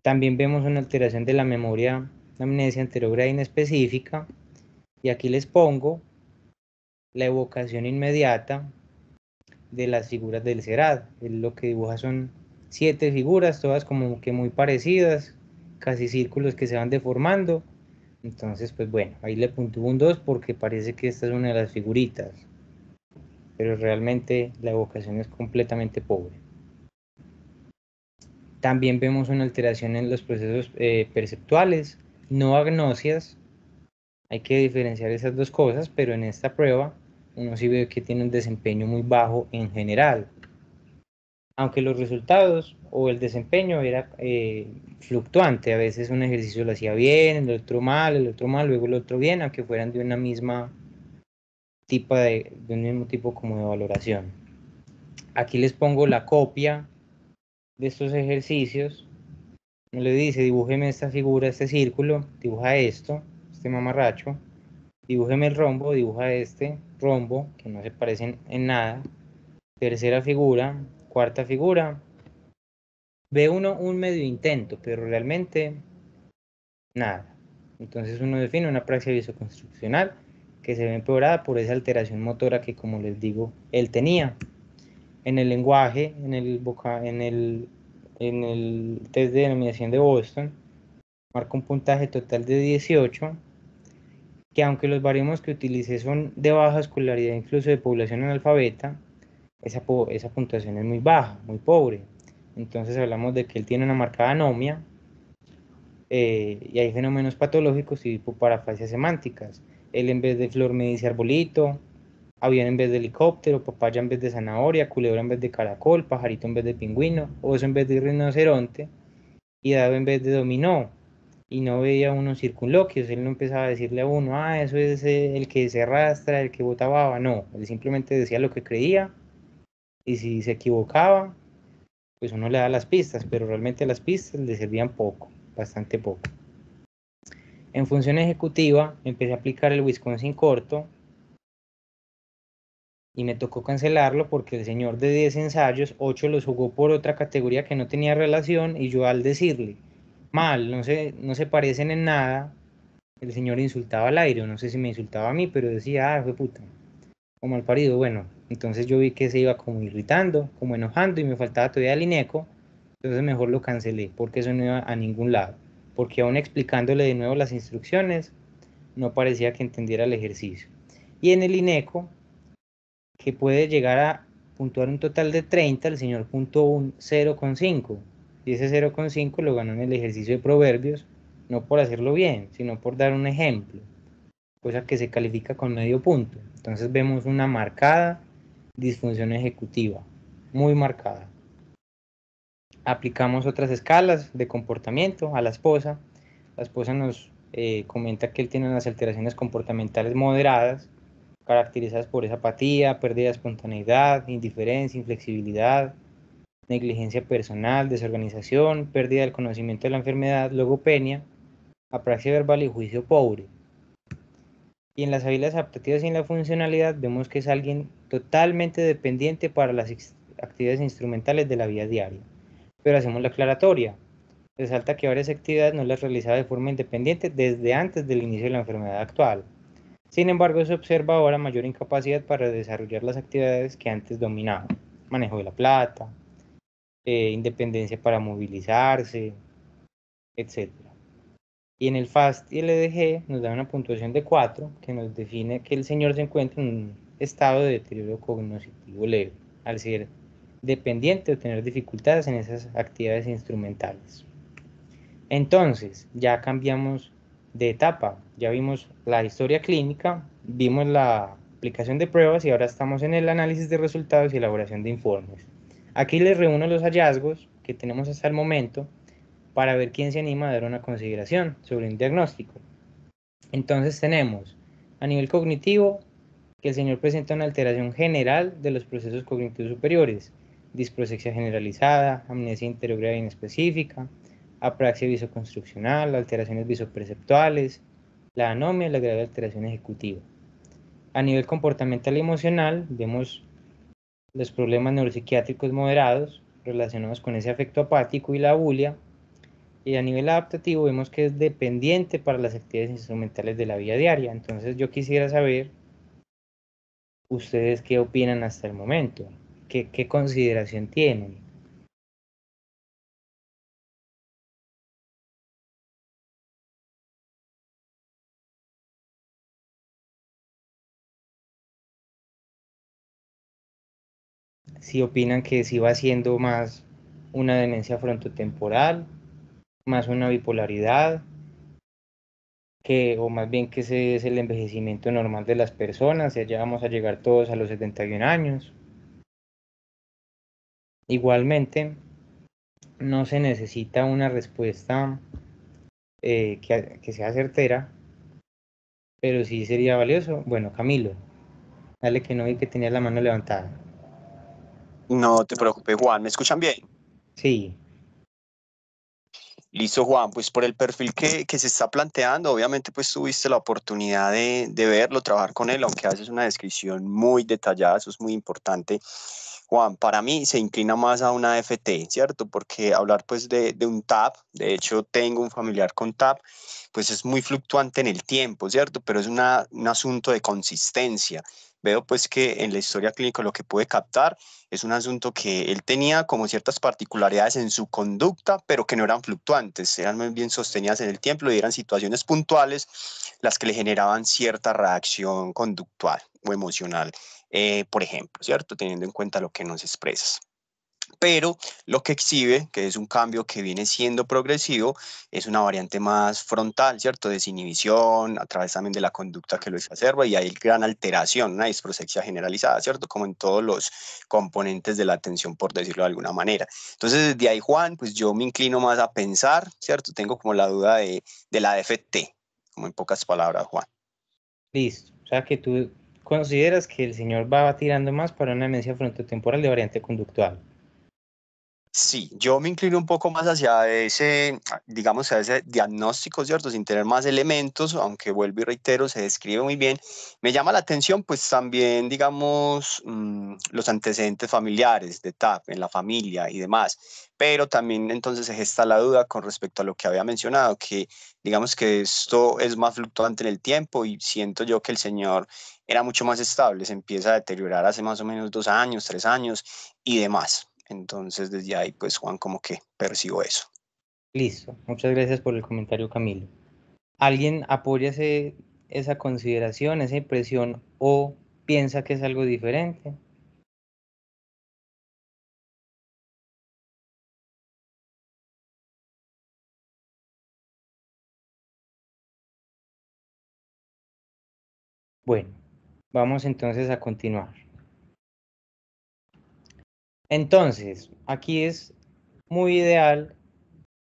También vemos una alteración de la memoria, amnesia anterograda inespecífica, y aquí les pongo la evocación inmediata de las figuras del CERAD. Él lo que dibuja son 7 figuras, todas como que muy parecidas, casi círculos que se van deformando. Entonces, pues bueno, ahí le puntúo un 2 porque parece que esta es una de las figuritas, pero realmente la evocación es completamente pobre. También vemos una alteración en los procesos perceptuales, no agnosias. Hay que diferenciar esas dos cosas, pero en esta prueba uno sí ve que tiene un desempeño muy bajo en general, aunque los resultados o el desempeño era fluctuante. A veces un ejercicio lo hacía bien, el otro mal, luego el otro bien, aunque fueran de una misma de un mismo tipo como de valoración. Aquí les pongo la copia de estos ejercicios. No le dice, dibújeme esta figura, este círculo, dibuja esto, este mamarracho, dibújeme el rombo, dibuja este rombo, que no se parecen en nada. Tercera figura, cuarta figura. Ve uno un medio intento, pero realmente nada. Entonces uno define una praxia visoconstruccional que se ve empeorada por esa alteración motora que, como les digo, él tenía. En el lenguaje, en el test de denominación de Boston, marca un puntaje total de 18, que aunque los baremos que utilicé son de baja escolaridad, incluso de población analfabeta, esa puntuación es muy baja, muy pobre. Entonces hablamos de que él tiene una marcada anomia, y hay fenómenos patológicos tipo parafasias semánticas. Él en vez de flor me dice arbolito, avión en vez de helicóptero, papaya en vez de zanahoria, culebra en vez de caracol, pajarito en vez de pingüino, oso en vez de rinoceronte y dado en vez de dominó. Y no veía unos circunloquios, él no empezaba a decirle a uno, ah, eso es el que se arrastra, el que bota baba. No, él simplemente decía lo que creía, y si se equivocaba, pues uno le da las pistas, pero realmente las pistas le servían poco, bastante poco. En función ejecutiva empecé a aplicar el Wisconsin corto y me tocó cancelarlo porque el señor de 10 ensayos, 8 los jugó por otra categoría que no tenía relación, y yo al decirle, mal, no se parecen en nada, el señor insultaba al aire, o no sé si me insultaba a mí, pero decía, ah, fue puta, o mal parido. Bueno, entonces yo vi que se iba como irritando, como enojando, y me faltaba todavía el INECO, entonces mejor lo cancelé, porque eso no iba a ningún lado, porque aún explicándole de nuevo las instrucciones, no parecía que entendiera el ejercicio. Y en el INECO, que puede llegar a puntuar un total de 30, el señor puntuó un 0,5. Y ese 0,5 lo ganó en el ejercicio de proverbios, no por hacerlo bien, sino por dar un ejemplo, cosa que se califica con medio punto. Entonces vemos una marcada disfunción ejecutiva, muy marcada. Aplicamos otras escalas de comportamiento a la esposa. La esposa nos comenta que él tiene unas alteraciones comportamentales moderadas, caracterizadas por esa apatía, pérdida de espontaneidad, indiferencia, inflexibilidad, negligencia personal, desorganización, pérdida del conocimiento de la enfermedad, logopenia, apraxia verbal y juicio pobre. Y en las habilidades adaptativas y en la funcionalidad vemos que es alguien totalmente dependiente para las actividades instrumentales de la vida diaria. Pero hacemos la aclaratoria. Resalta que varias actividades no las realizaba de forma independiente desde antes del inicio de la enfermedad actual. Sin embargo, se observa ahora mayor incapacidad para desarrollar las actividades que antes dominaba. Manejo de la plata, independencia para movilizarse, etcétera. Y en el FAST y el EDG nos da una puntuación de 4 que nos define que el señor se encuentra en un estado de deterioro cognitivo leve, al ser dependiente o tener dificultades en esas actividades instrumentales. Entonces, ya cambiamos de etapa, ya vimos la historia clínica, vimos la aplicación de pruebas y ahora estamos en el análisis de resultados y elaboración de informes. Aquí les reúno los hallazgos que tenemos hasta el momento para ver quién se anima a dar una consideración sobre un diagnóstico. Entonces tenemos a nivel cognitivo que el señor presenta una alteración general de los procesos cognitivos superiores, disprosexia generalizada, amnesia interograda inespecífica, apraxia visoconstruccional, alteraciones visoperceptuales, la anomia y la grave alteración ejecutiva. A nivel comportamental y emocional vemos los problemas neuropsiquiátricos moderados relacionados con ese afecto apático y la abulia. Y a nivel adaptativo vemos que es dependiente para las actividades instrumentales de la vida diaria. Entonces yo quisiera saber ustedes qué opinan hasta el momento, qué consideración tienen. Si opinan que si va siendo más una demencia frontotemporal, más una bipolaridad, o más bien que ese es el envejecimiento normal de las personas, ya vamos a llegar todos a los 71 años. Igualmente, no se necesita una respuesta que sea certera, pero sí sería valioso. Bueno, Camilo, dale que no vi que tenía la mano levantada. No te preocupes, Juan. ¿Me escuchan bien? Sí, Listo, Juan. Pues por el perfil que se está planteando, obviamente pues tuviste la oportunidad de verlo, trabajar con él, aunque haces una descripción muy detallada, eso es muy importante. Juan, para mí se inclina más a una FT, ¿cierto? Porque hablar pues de un TAP, de hecho tengo un familiar con TAP, pues es muy fluctuante en el tiempo, ¿cierto? Pero es un asunto de consistencia. Veo pues que en la historia clínica lo que pude captar es un asunto que él tenía como ciertas particularidades en su conducta, pero que no eran fluctuantes, eran muy bien sostenidas en el tiempo y eran situaciones puntuales las que le generaban cierta reacción conductual o emocional, por ejemplo, ¿cierto? Teniendo en cuenta lo que nos expresas. Pero lo que exhibe, que es un cambio que viene siendo progresivo, es una variante más frontal, ¿cierto? Desinhibición, a través también de la conducta que lo exacerba y hay gran alteración, una disprosexia generalizada, ¿cierto? Como en todos los componentes de la atención, por decirlo de alguna manera. Entonces, desde ahí, Juan, pues yo me inclino más a pensar, ¿cierto? Tengo como la duda de la DFT, como en pocas palabras, Juan. listo. O sea que tú consideras que el señor va tirando más para una demencia frontotemporal de variante conductual. Sí, yo me inclino un poco más hacia ese, digamos, a ese diagnóstico, ¿cierto? Sin tener más elementos, aunque vuelvo y reitero, se describe muy bien. Me llama la atención, pues también, digamos, los antecedentes familiares de TAP en la familia y demás. Pero también entonces se gesta la duda con respecto a lo que había mencionado, que digamos que esto es más fluctuante en el tiempo y siento yo que el señor era mucho más estable, se empieza a deteriorar hace más o menos 2 años, 3 años y demás. Entonces, desde ahí, pues Juan, como que percibo eso. Listo. Muchas gracias por el comentario, Camilo. ¿Alguien apoya esa consideración, esa impresión o piensa que es algo diferente? Bueno, vamos entonces a continuar. Entonces, aquí es muy ideal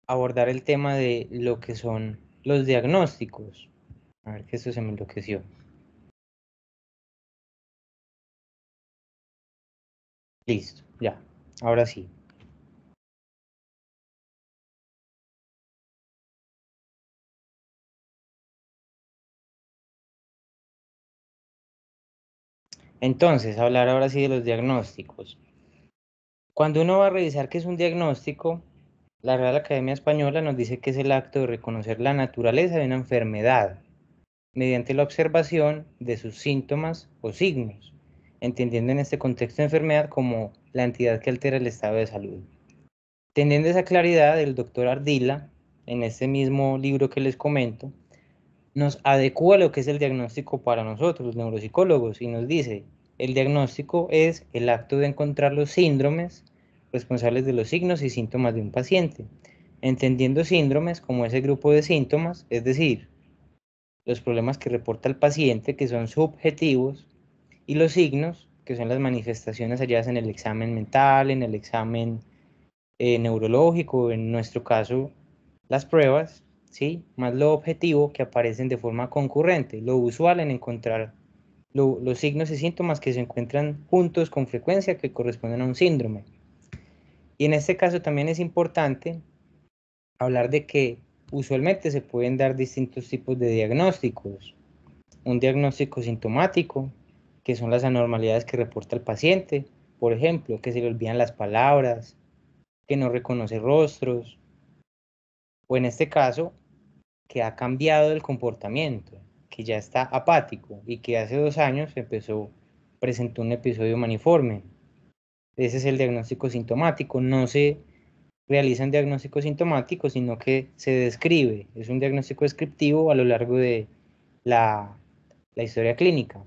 abordar el tema de lo que son los diagnósticos. A ver que esto se me enloqueció. Listo, ya. Ahora sí. Entonces, hablar ahora sí de los diagnósticos. Cuando uno va a revisar qué es un diagnóstico, la Real Academia Española nos dice que es el acto de reconocer la naturaleza de una enfermedad mediante la observación de sus síntomas o signos, entendiendo en este contexto de enfermedad como la entidad que altera el estado de salud. Teniendo esa claridad, el doctor Ardila, en este mismo libro que les comento, nos adecua lo que es el diagnóstico para nosotros, los neuropsicólogos, y nos dice, el diagnóstico es el acto de encontrar los síndromes responsables de los signos y síntomas de un paciente, entendiendo síndromes como ese grupo de síntomas, es decir, los problemas que reporta el paciente, que son subjetivos, y los signos, que son las manifestaciones halladas en el examen mental, en el examen neurológico, en nuestro caso, las pruebas, ¿sí? Más lo objetivo que aparecen de forma concurrente, lo usual en encontrar los signos y síntomas que se encuentran juntos con frecuencia que corresponden a un síndrome. Y en este caso también es importante hablar de que usualmente se pueden dar distintos tipos de diagnósticos. Un diagnóstico sintomático, que son las anormalidades que reporta el paciente, por ejemplo, que se le olvidan las palabras, que no reconoce rostros, o en este caso, que ha cambiado el comportamiento, que ya está apático y que hace 2 años presentó un episodio maniforme. Ese es el diagnóstico sintomático. No se realiza un diagnóstico sintomático, sino que se describe. Es un diagnóstico descriptivo a lo largo de la, la historia clínica.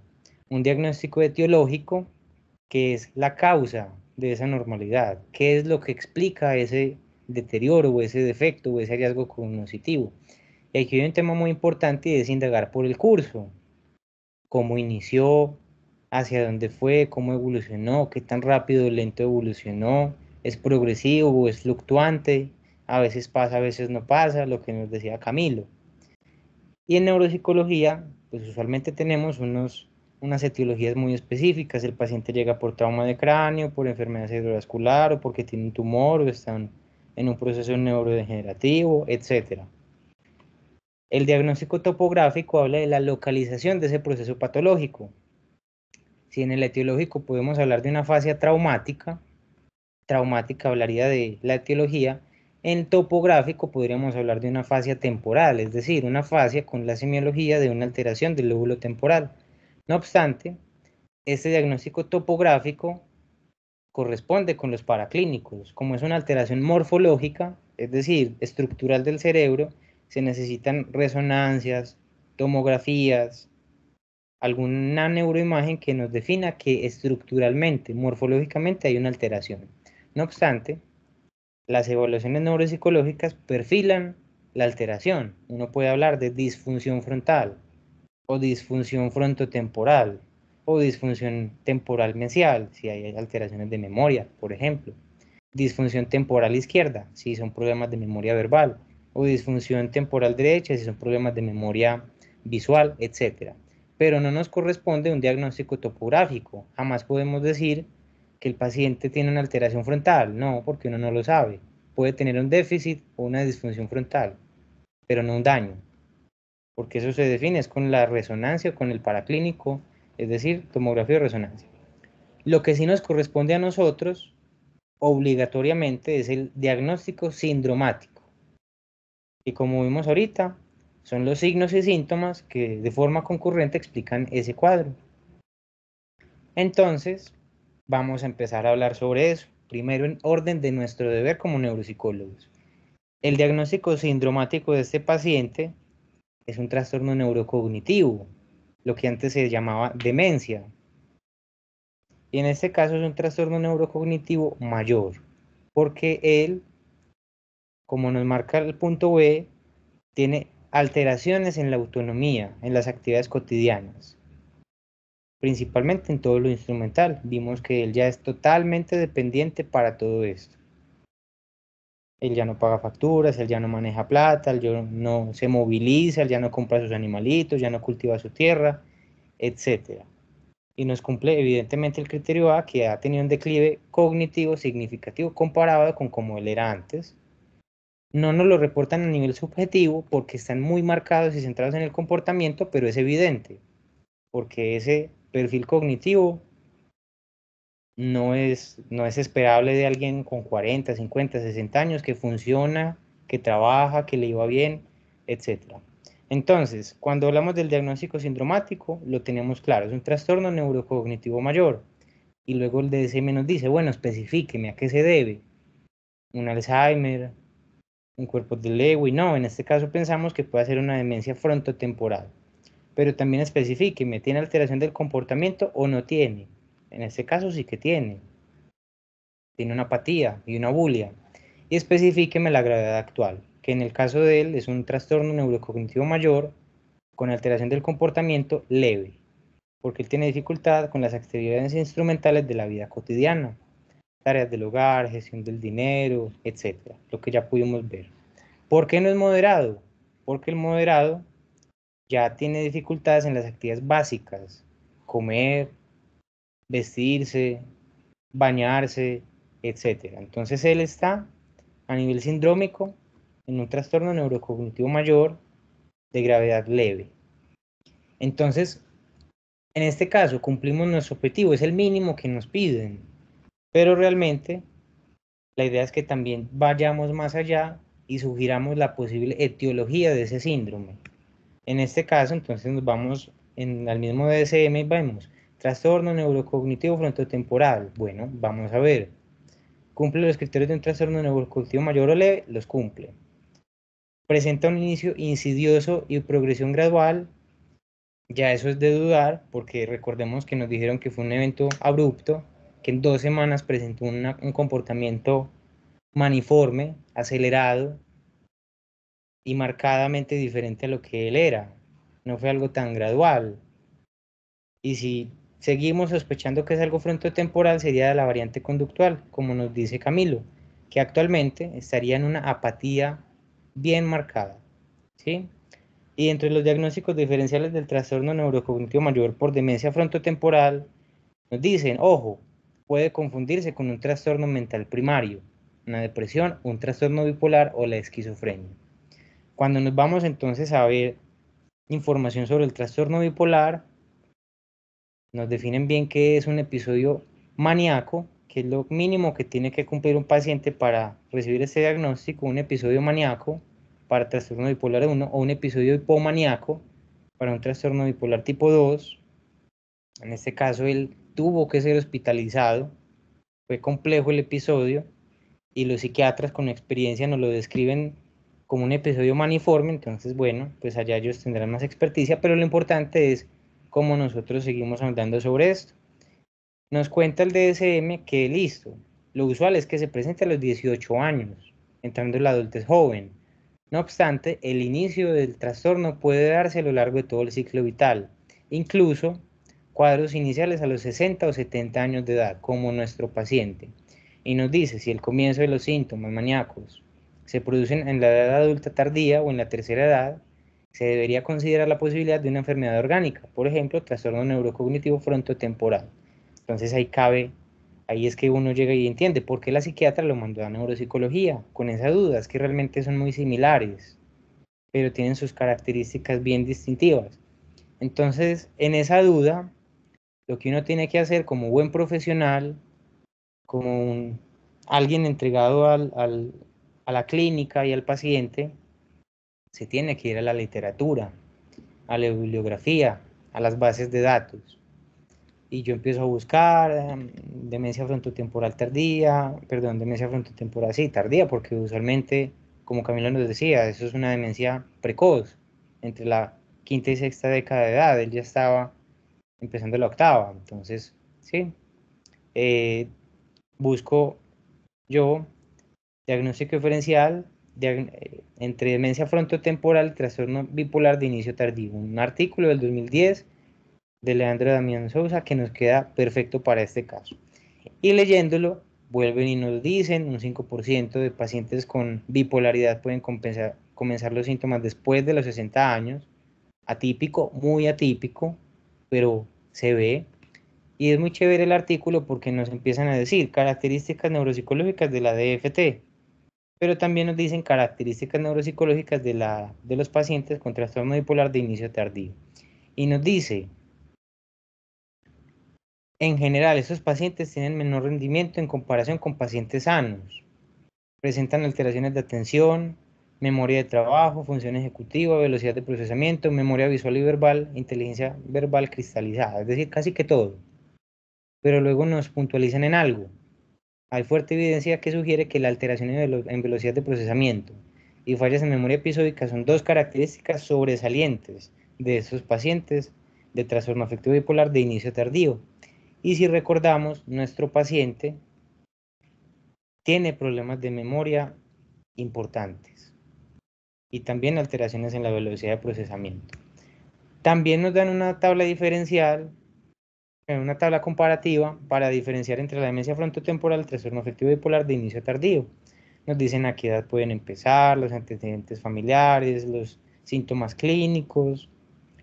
Un diagnóstico etiológico, que es la causa de esa normalidad. ¿Qué es lo que explica ese deterioro o ese defecto o ese hallazgo cognitivo? Y aquí hay un tema muy importante y es indagar por el curso, cómo inició, hacia dónde fue, cómo evolucionó, qué tan rápido o lento evolucionó, es progresivo o es fluctuante, a veces pasa, a veces no pasa, lo que nos decía Camilo. Y en neuropsicología, pues usualmente tenemos unas etiologías muy específicas. El paciente llega por trauma de cráneo, por enfermedad cerebrovascular o porque tiene un tumor o están en un proceso neurodegenerativo, etc. El diagnóstico topográfico habla de la localización de ese proceso patológico. Si en el etiológico podemos hablar de una fascia traumática, traumática hablaría de la etiología, en topográfico podríamos hablar de una fascia temporal, es decir, una fascia con la semiología de una alteración del lóbulo temporal. No obstante, este diagnóstico topográfico corresponde con los paraclínicos. Como es una alteración morfológica, es decir, estructural del cerebro, se necesitan resonancias, tomografías, alguna neuroimagen que nos defina que estructuralmente, morfológicamente hay una alteración. No obstante, las evaluaciones neuropsicológicas perfilan la alteración. Uno puede hablar de disfunción frontal o disfunción frontotemporal o disfunción temporal mesial, si hay alteraciones de memoria, por ejemplo. Disfunción temporal izquierda, si son problemas de memoria verbal, o disfunción temporal derecha, si son problemas de memoria visual, etc. Pero no nos corresponde un diagnóstico topográfico. Jamás podemos decir que el paciente tiene una alteración frontal, no, porque uno no lo sabe. Puede tener un déficit o una disfunción frontal, pero no un daño, porque eso se define es con la resonancia o con el paraclínico, es decir, tomografía de resonancia. Lo que sí nos corresponde a nosotros obligatoriamente es el diagnóstico sindromático. Y como vimos ahorita, son los signos y síntomas que de forma concurrente explican ese cuadro. Entonces, vamos a empezar a hablar sobre eso. Primero, en orden de nuestro deber como neuropsicólogos. El diagnóstico sindromático de este paciente es un trastorno neurocognitivo, lo que antes se llamaba demencia. Y en este caso es un trastorno neurocognitivo mayor, porque él, como nos marca el punto B, tiene alteraciones en la autonomía, en las actividades cotidianas, principalmente en todo lo instrumental. Vimos que él ya es totalmente dependiente para todo esto. Él ya no paga facturas, él ya no maneja plata, él ya no se moviliza, él ya no compra sus animalitos, ya no cultiva su tierra, etcétera. Y nos cumple evidentemente el criterio A, que ha tenido un declive cognitivo significativo comparado con como él era antes. No nos lo reportan a nivel subjetivo porque están muy marcados y centrados en el comportamiento, pero es evidente, porque ese perfil cognitivo no es esperable de alguien con 40, 50, 60 años que funciona, que trabaja, que le iba bien, etcétera. Entonces, cuando hablamos del diagnóstico sindromático, lo tenemos claro, es un trastorno neurocognitivo mayor. Y luego el DSM nos dice, bueno, especifíqueme a qué se debe. Un Alzheimer, un cuerpo de Lewy. No, en este caso pensamos que puede ser una demencia frontotemporal. Pero también especifíqueme, ¿tiene alteración del comportamiento o no tiene? En este caso sí que tiene una apatía y una bulia. Y especifíqueme la gravedad actual, que en el caso de él es un trastorno neurocognitivo mayor con alteración del comportamiento leve, porque él tiene dificultad con las actividades instrumentales de la vida cotidiana, tareas del hogar, gestión del dinero, etcétera, lo que ya pudimos ver. ¿Por qué no es moderado? Porque el moderado ya tiene dificultades en las actividades básicas, comer, vestirse, bañarse, etcétera. Entonces él está a nivel sindrómico en un trastorno neurocognitivo mayor de gravedad leve. Entonces, en este caso cumplimos nuestro objetivo, es el mínimo que nos piden, pero realmente la idea es que también vayamos más allá y sugiramos la posible etiología de ese síndrome. En este caso, entonces nos vamos al mismo DSM y vemos trastorno neurocognitivo frontotemporal. Bueno, vamos a ver. ¿Cumple los criterios de un trastorno neurocognitivo mayor o leve? Los cumple. Presenta un inicio insidioso y progresión gradual. Ya eso es de dudar, porque recordemos que nos dijeron que fue un evento abrupto, que en 2 semanas presentó un comportamiento maniforme, acelerado y marcadamente diferente a lo que él era. No fue algo tan gradual. Y si seguimos sospechando que es algo frontotemporal, sería de la variante conductual, como nos dice Camilo, que actualmente estaría en una apatía bien marcada, ¿sí? Y entre los diagnósticos diferenciales del trastorno neurocognitivo mayor por demencia frontotemporal, nos dicen, ojo, puede confundirse con un trastorno mental primario, una depresión, un trastorno bipolar o la esquizofrenia. Cuando nos vamos entonces a ver información sobre el trastorno bipolar, nos definen bien qué es un episodio maníaco, que es lo mínimo que tiene que cumplir un paciente para recibir este diagnóstico, un episodio maníaco para trastorno bipolar 1 o un episodio hipomaníaco para un trastorno bipolar tipo 2. En este caso, él tuvo que ser hospitalizado, fue complejo el episodio y los psiquiatras con experiencia nos lo describen como un episodio maniforme, entonces bueno, pues allá ellos tendrán más experticia, pero lo importante es cómo nosotros seguimos hablando sobre esto. Nos cuenta el DSM que listo, lo usual es que se presente a los 18 años, entrando en la adultez joven. No obstante, el inicio del trastorno puede darse a lo largo de todo el ciclo vital, incluso cuadros iniciales a los 60 o 70 años de edad, como nuestro paciente. Y nos dice si el comienzo de los síntomas maníacos se producen en la edad adulta tardía o en la tercera edad, se debería considerar la posibilidad de una enfermedad orgánica, por ejemplo, trastorno neurocognitivo frontotemporal. Entonces ahí es que uno llega y entiende por qué la psiquiatra lo mandó a neuropsicología, con esa duda, es que realmente son muy similares, pero tienen sus características bien distintivas. Entonces, en esa duda, lo que uno tiene que hacer como buen profesional, como alguien entregado a la clínica y al paciente, se tiene que ir a la literatura, a la bibliografía, a las bases de datos. Y yo empiezo a buscar demencia frontotemporal tardía, perdón, demencia frontotemporal, sí, tardía, porque usualmente, como Camilo nos decía, eso es una demencia precoz, entre la quinta y sexta década de edad, él ya estaba empezando la octava, entonces, sí, eh, busco yo diagnóstico diferencial entre demencia frontotemporal y trastorno bipolar de inicio tardío, un artículo del 2010 de Leandro Damián Sousa que nos queda perfecto para este caso. Y leyéndolo, vuelven y nos dicen, un 5% de pacientes con bipolaridad pueden comenzar los síntomas después de los 60 años. Atípico, muy atípico, pero se ve. Y es muy chévere el artículo porque nos empiezan a decir características neuropsicológicas de la DFT, pero también nos dicen características neuropsicológicas de los pacientes con trastorno bipolar de inicio tardío. Y nos dice, en general, estos pacientes tienen menor rendimiento en comparación con pacientes sanos. Presentan alteraciones de atención, memoria de trabajo, función ejecutiva, velocidad de procesamiento, memoria visual y verbal, inteligencia verbal cristalizada, es decir, casi que todo. Pero luego nos puntualizan en algo. Hay fuerte evidencia que sugiere que la alteración en velocidad de procesamiento y fallas en memoria episódica son dos características sobresalientes de estos pacientes de trastorno afectivo bipolar de inicio tardío. Y si recordamos, nuestro paciente tiene problemas de memoria importantes y también alteraciones en la velocidad de procesamiento. También nos dan una tabla diferencial, una tabla comparativa para diferenciar entre la demencia frontotemporal y el trastorno afectivo bipolar de inicio tardío. Nos dicen a qué edad pueden empezar, los antecedentes familiares, los síntomas clínicos,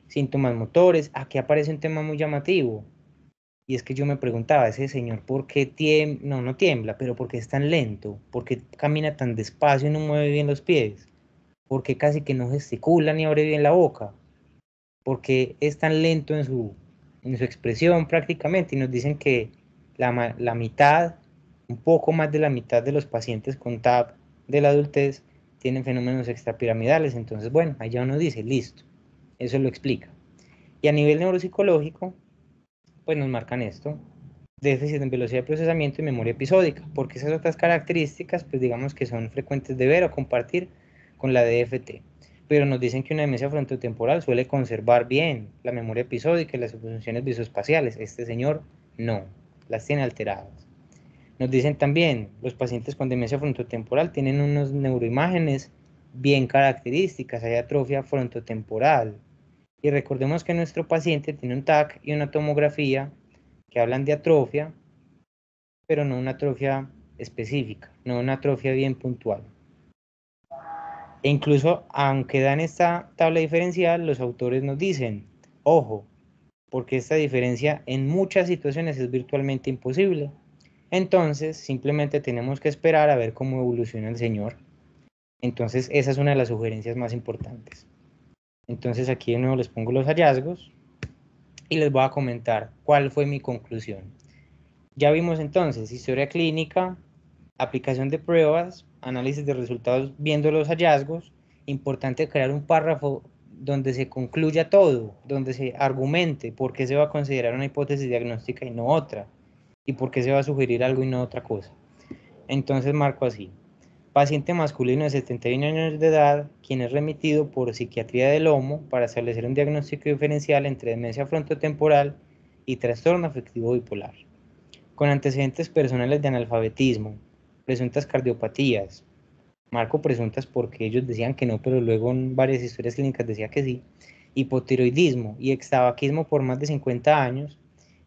síntomas motores. Aquí aparece un tema muy llamativo. Y es que yo me preguntaba, ese señor, ¿por qué tiembla? No tiembla, pero ¿por qué es tan lento? ¿Por qué camina tan despacio y no mueve bien los pies? ¿Por qué casi que no gesticula ni abre bien la boca? ¿Por qué es tan lento en su expresión prácticamente? Y nos dicen que la mitad, un poco más de la mitad de los pacientes con TAP de la adultez tienen fenómenos extrapiramidales. Entonces, bueno, allá uno dice, listo, eso lo explica. Y a nivel neuropsicológico, pues nos marcan esto, déficit en velocidad de procesamiento y memoria episódica, porque esas otras características, pues digamos que son frecuentes de ver o compartir con la DFT. Pero nos dicen que una demencia frontotemporal suele conservar bien la memoria episódica y las funciones visoespaciales. Este señor no, las tiene alteradas. Nos dicen también, los pacientes con demencia frontotemporal tienen unas neuroimágenes bien características, hay atrofia frontotemporal. Y recordemos que nuestro paciente tiene un TAC y una tomografía que hablan de atrofia, pero no una atrofia específica, no una atrofia bien puntual. E incluso, aunque dan esta tabla diferencial, los autores nos dicen, ojo, porque esta diferencia en muchas situaciones es virtualmente imposible. Entonces, simplemente tenemos que esperar a ver cómo evoluciona el señor. Entonces, esa es una de las sugerencias más importantes. Entonces, aquí de nuevo les pongo los hallazgos y les voy a comentar cuál fue mi conclusión. Ya vimos entonces historia clínica, aplicación de pruebas, análisis de resultados viendo los hallazgos. Importante crear un párrafo donde se concluya todo, donde se argumente por qué se va a considerar una hipótesis diagnóstica y no otra, y por qué se va a sugerir algo y no otra cosa. Entonces marco así. Paciente masculino de 71 años de edad, quien es remitido por psiquiatría del lomo para establecer un diagnóstico diferencial entre demencia frontotemporal y trastorno afectivo bipolar, con antecedentes personales de analfabetismo, presuntas cardiopatías, marco presuntas porque ellos decían que no, pero luego en varias historias clínicas decía que sí, hipotiroidismo y extabaquismo por más de 50 años,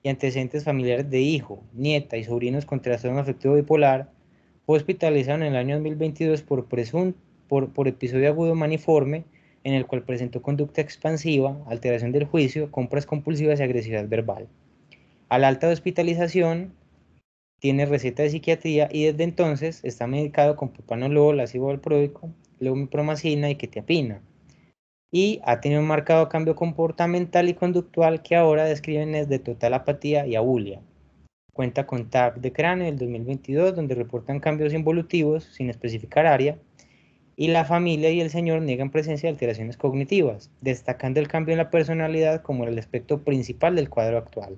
y antecedentes familiares de hijo, nieta y sobrinos con trastorno afectivo bipolar, fue hospitalizado en el año 2022 por episodio agudo maniforme, en el cual presentó conducta expansiva, alteración del juicio, compras compulsivas y agresividad verbal. Al alta de hospitalización, tiene receta de psiquiatría y desde entonces está medicado con propanolol, ácido valproico, leumipromacina y quetiapina. Y ha tenido un marcado cambio comportamental y conductual que ahora describen desde total apatía y abulia. Cuenta con TAC de cráneo del 2022, donde reportan cambios involutivos sin especificar área, y la familia y el señor niegan presencia de alteraciones cognitivas, destacando el cambio en la personalidad como el aspecto principal del cuadro actual,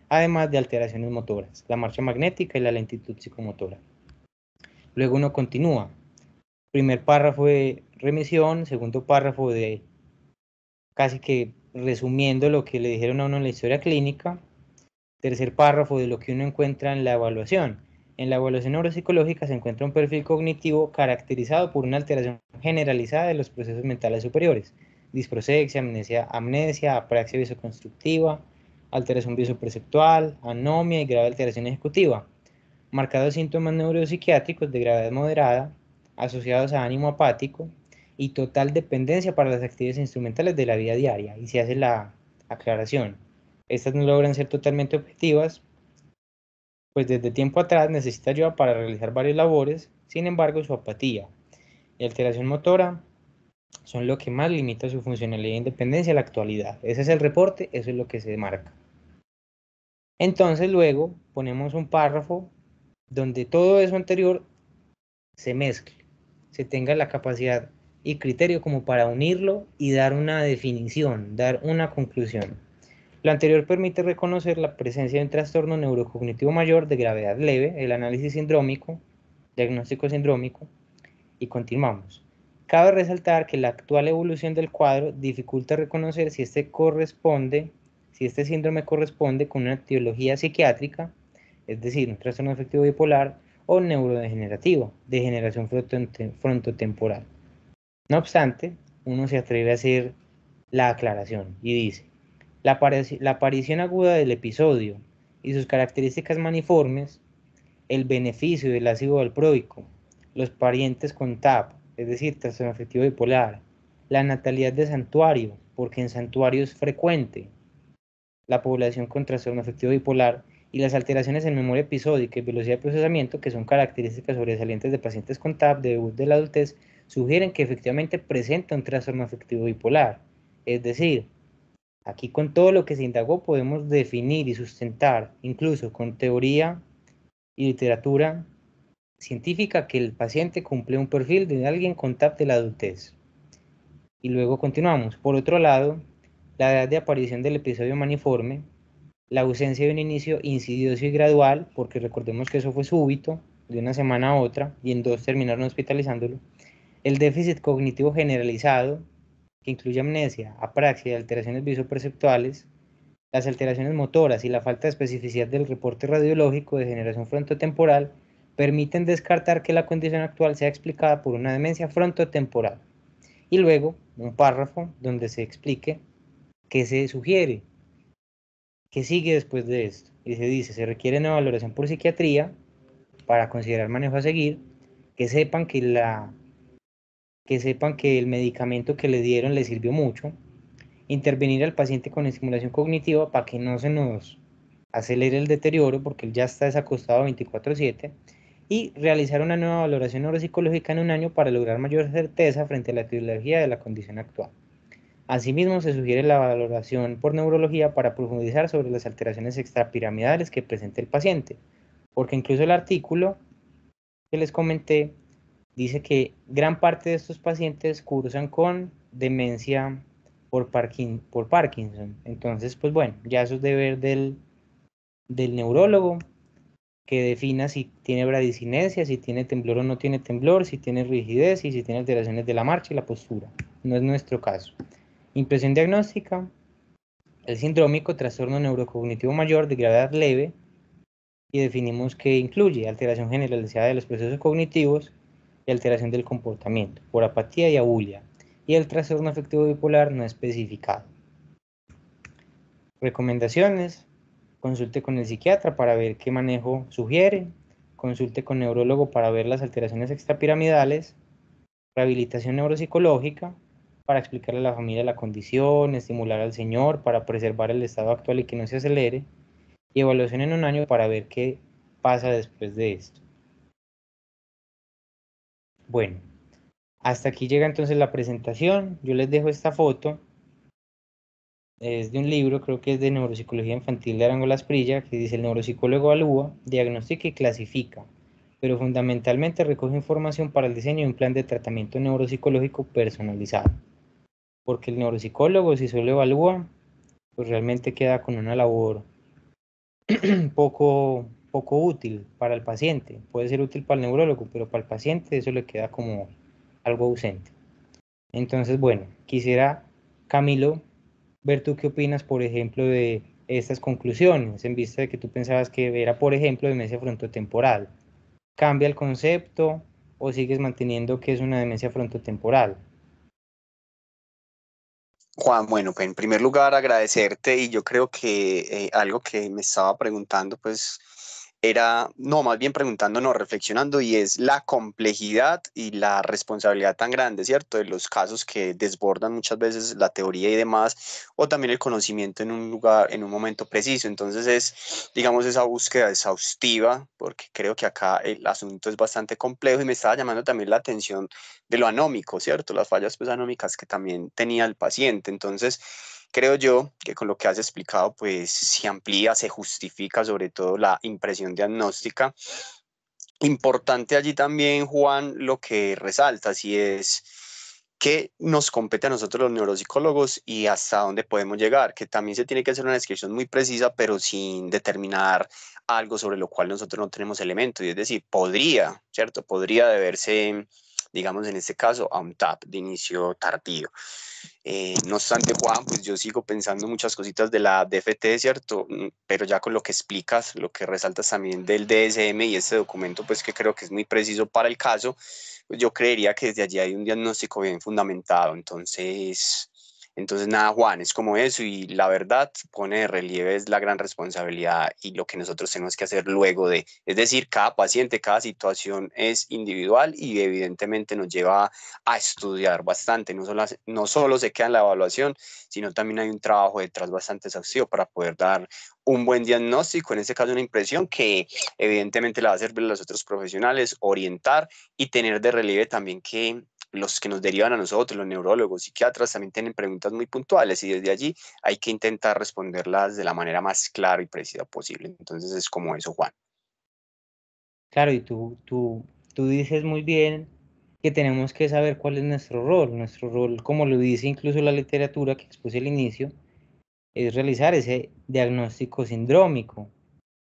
además de alteraciones motoras, la marcha magnética y la lentitud psicomotora. Luego uno continúa. Primer párrafo de remisión, segundo párrafo de casi que resumiendo lo que le dijeron a uno en la historia clínica, tercer párrafo de lo que uno encuentra en la evaluación. En la evaluación neuropsicológica se encuentra un perfil cognitivo caracterizado por una alteración generalizada de los procesos mentales superiores, disprosexia, amnesia, apraxia visoconstructiva, alteración visoperceptual, anomia y grave alteración ejecutiva. marcados síntomas neuropsiquiátricos de gravedad moderada, asociados a ánimo apático y total dependencia para las actividades instrumentales de la vida diaria. Y se hace la aclaración. Estas no logran ser totalmente objetivas, pues desde tiempo atrás necesita ayuda para realizar varias labores, sin embargo su apatía y alteración motora son lo que más limita su funcionalidad e independencia en la actualidad. Ese es el reporte, eso es lo que se marca. Entonces luego ponemos un párrafo donde todo eso anterior se mezcle, se tenga la capacidad y criterio como para unirlo y dar una definición, dar una conclusión. Lo anterior permite reconocer la presencia de un trastorno neurocognitivo mayor de gravedad leve, el análisis sindrómico, diagnóstico sindrómico, y continuamos. Cabe resaltar que la actual evolución del cuadro dificulta reconocer si este síndrome corresponde con una etiología psiquiátrica, es decir, un trastorno afectivo bipolar o neurodegenerativo, degeneración frontotemporal. No obstante, uno se atreve a hacer la aclaración y dice, la aparición aguda del episodio y sus características maniformes, el beneficio del ácido valproico, los parientes con TAP, es decir, trastorno afectivo bipolar, la natalidad de santuario, porque en santuario es frecuente la población con trastorno afectivo bipolar, y las alteraciones en memoria episódica y velocidad de procesamiento, que son características sobresalientes de pacientes con TAP de debut de la adultez, sugieren que efectivamente presenta un trastorno afectivo bipolar. Es decir, aquí con todo lo que se indagó podemos definir y sustentar, incluso con teoría y literatura científica, que el paciente cumple un perfil de alguien con TAP de la adultez. Y luego continuamos. Por otro lado, la edad de aparición del episodio maniforme, la ausencia de un inicio insidioso y gradual, porque recordemos que eso fue súbito, de una semana a otra, y en 2 terminaron hospitalizándolo, el déficit cognitivo generalizado, que incluye amnesia, apraxia y alteraciones visoperceptuales, las alteraciones motoras y la falta de especificidad del reporte radiológico de degeneración frontotemporal permiten descartar que la condición actual sea explicada por una demencia frontotemporal. Y luego un párrafo donde se explique qué se sugiere, qué sigue después de esto. Y se dice, se requiere una valoración por psiquiatría para considerar manejo a seguir, que sepan que el medicamento que le dieron le sirvió mucho, intervenir al paciente con estimulación cognitiva para que no se nos acelere el deterioro, porque él ya está desacostado 24/7, y realizar una nueva valoración neuropsicológica en un año para lograr mayor certeza frente a la etiología de la condición actual. Asimismo, se sugiere la valoración por neurología para profundizar sobre las alteraciones extrapiramidales que presenta el paciente, porque incluso el artículo que les comenté dice que gran parte de estos pacientes cursan con demencia por Parkinson. Entonces, pues bueno, ya eso es deber del neurólogo, que defina si tiene bradicinesia, si tiene temblor o no tiene temblor, si tiene rigidez y si tiene alteraciones de la marcha y la postura. No es nuestro caso. Impresión diagnóstica, el sindrómico, trastorno neurocognitivo mayor de gravedad leve, y definimos que incluye alteración generalizada de los procesos cognitivos y alteración del comportamiento por apatía y abulia, y el trastorno afectivo bipolar no especificado. Recomendaciones: consulte con el psiquiatra para ver qué manejo sugiere, consulte con neurólogo para ver las alteraciones extrapiramidales, rehabilitación neuropsicológica para explicarle a la familia la condición, estimular al señor para preservar el estado actual y que no se acelere, y evaluación en un año para ver qué pasa después de esto. Bueno, hasta aquí llega entonces la presentación. Yo les dejo esta foto. Es de un libro, creo que es de Neuropsicología Infantil de Arango Lasprilla, que dice: el neuropsicólogo evalúa, diagnostica y clasifica, pero fundamentalmente recoge información para el diseño de un plan de tratamiento neuropsicológico personalizado. Porque el neuropsicólogo, si solo evalúa, pues realmente queda con una labor poco útil para el paciente. Puede ser útil para el neurólogo, pero para el paciente eso le queda como algo ausente. Entonces, bueno, quisiera, Camilo, ver tú qué opinas, por ejemplo, de estas conclusiones, en vista de que tú pensabas que era, por ejemplo, demencia frontotemporal. ¿Cambia el concepto o sigues manteniendo que es una demencia frontotemporal? Juan, bueno, pues en primer lugar agradecerte y yo creo que algo que me estaba preguntando, pues no, más bien preguntándonos, reflexionando, y es la complejidad y la responsabilidad tan grande, ¿cierto? De los casos que desbordan muchas veces la teoría y demás, o también el conocimiento en un lugar, en un momento preciso. Entonces es, digamos, esa búsqueda exhaustiva, porque creo que acá el asunto es bastante complejo y me estaba llamando también la atención de lo anómico, ¿cierto? Las fallas pues anómicas que también tenía el paciente. Entonces, creo yo que con lo que has explicado, pues se amplía, se justifica sobre todo la impresión diagnóstica. Importante allí también, Juan, lo que resalta, si es que nos compete a nosotros los neuropsicólogos y hasta dónde podemos llegar, que también se tiene que hacer una descripción muy precisa, pero sin determinar algo sobre lo cual nosotros no tenemos elementos. Y es decir, podría, ¿cierto? Podría deberse, digamos, en este caso, a un TAP de inicio tardío. No obstante, Juan, pues yo sigo pensando muchas cositas de la DFT, ¿cierto? Pero ya con lo que explicas, lo que resaltas también del DSM y este documento, pues que creo que es muy preciso para el caso, pues yo creería que desde allí hay un diagnóstico bien fundamentado. Entonces nada, Juan, es como eso y la verdad pone de relieve es la gran responsabilidad y lo que nosotros tenemos que hacer luego de, es decir, cada paciente, cada situación es individual y evidentemente nos lleva a estudiar bastante, no solo se queda en la evaluación, sino también hay un trabajo detrás bastante exhaustivo para poder dar un buen diagnóstico, en este caso una impresión que evidentemente la va a servir a los otros profesionales, orientar y tener de relieve también que los que nos derivan a nosotros, los neurólogos, psiquiatras, también tienen preguntas muy puntuales y desde allí hay que intentar responderlas de la manera más clara y precisa posible. Entonces es como eso, Juan. Claro, y tú dices muy bien que tenemos que saber cuál es nuestro rol, como lo dice incluso la literatura que expuse al inicio, es realizar ese diagnóstico sindrómico.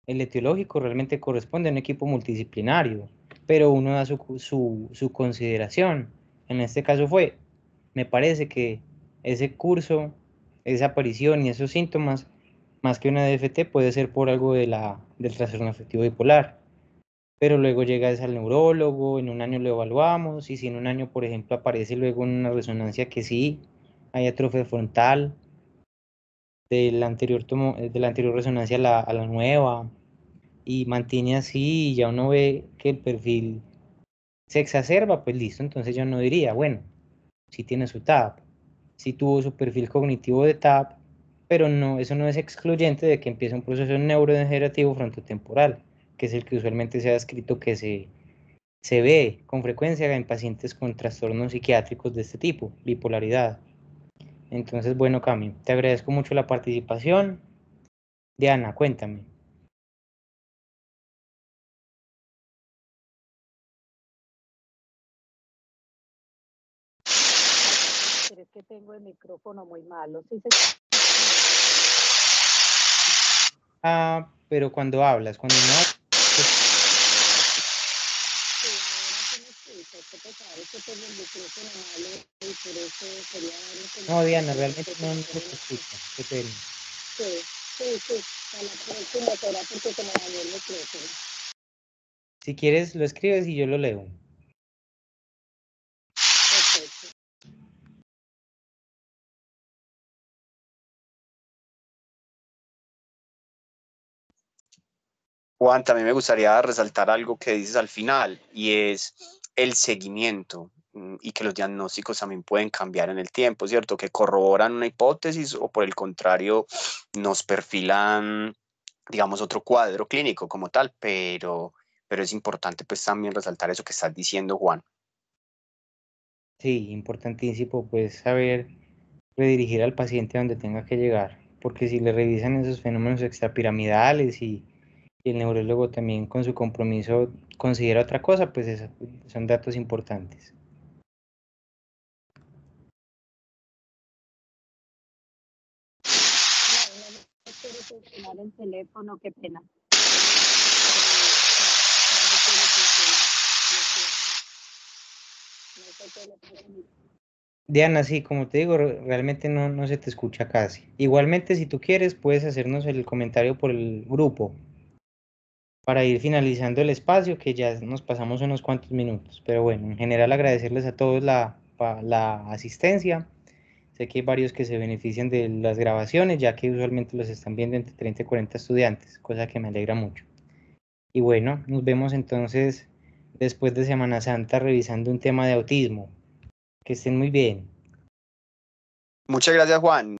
El etiológico realmente corresponde a un equipo multidisciplinario, pero uno da su consideración. En este caso fue, me parece que ese curso, esa aparición y esos síntomas, más que una DFT, puede ser por algo del trastorno afectivo bipolar. Pero luego llegas al neurólogo, en un año lo evaluamos, y si en un año, por ejemplo, aparece luego una resonancia que sí, hay atrofia frontal, de la anterior resonancia a la nueva, y mantiene así, y ya uno ve que el perfil se exacerba, pues listo, entonces yo no diría, bueno, sí tiene su TAP, sí tuvo su perfil cognitivo de TAP, pero no, eso no es excluyente de que empiece un proceso neurodegenerativo frontotemporal, que es el que usualmente se ha descrito que se ve con frecuencia en pacientes con trastornos psiquiátricos de este tipo, bipolaridad. Entonces, bueno, Cami, te agradezco mucho la participación. Diana, cuéntame. Pero es que tengo el micrófono muy malo. ¿Sí Ah, pero cuando hablas, cuando no hablas, sí, ahora sí me escucha. Es que pesar, es que tengo el micrófono malo y por eso quería dar un no, comentario Diana, sobre realmente esto que no, me no se ponen te aquí. escucha. Qué pena. Sí, sí, sí. A la próxima será porque se me dañó el micrófono. Si quieres, lo escribes y yo lo leo. Perfecto. Juan, también me gustaría resaltar algo que dices al final y es el seguimiento y que los diagnósticos también pueden cambiar en el tiempo, ¿cierto? Que corroboran una hipótesis o por el contrario nos perfilan, digamos, otro cuadro clínico como tal, pero es importante pues también resaltar eso que estás diciendo, Juan. Sí, importantísimo, pues saber redirigir al paciente a donde tenga que llegar, porque si le revisan esos fenómenos extrapiramidales y el neurólogo también con su compromiso considera otra cosa, pues son datos importantes. No, no me quiere funcionar el teléfono, qué pena. No, no me quiere funcionar. Lo siento. No sé qué le pasa a mi. Diana, sí, como te digo, realmente no se te escucha casi. Igualmente, si tú quieres, puedes hacernos el comentario por el grupo para ir finalizando el espacio, que ya nos pasamos unos cuantos minutos. Pero bueno, en general agradecerles a todos la asistencia. Sé que hay varios que se benefician de las grabaciones, ya que usualmente los están viendo entre 30 y 40 estudiantes, cosa que me alegra mucho. Y bueno, nos vemos entonces después de Semana Santa revisando un tema de autismo. Que estén muy bien. Muchas gracias, Juan.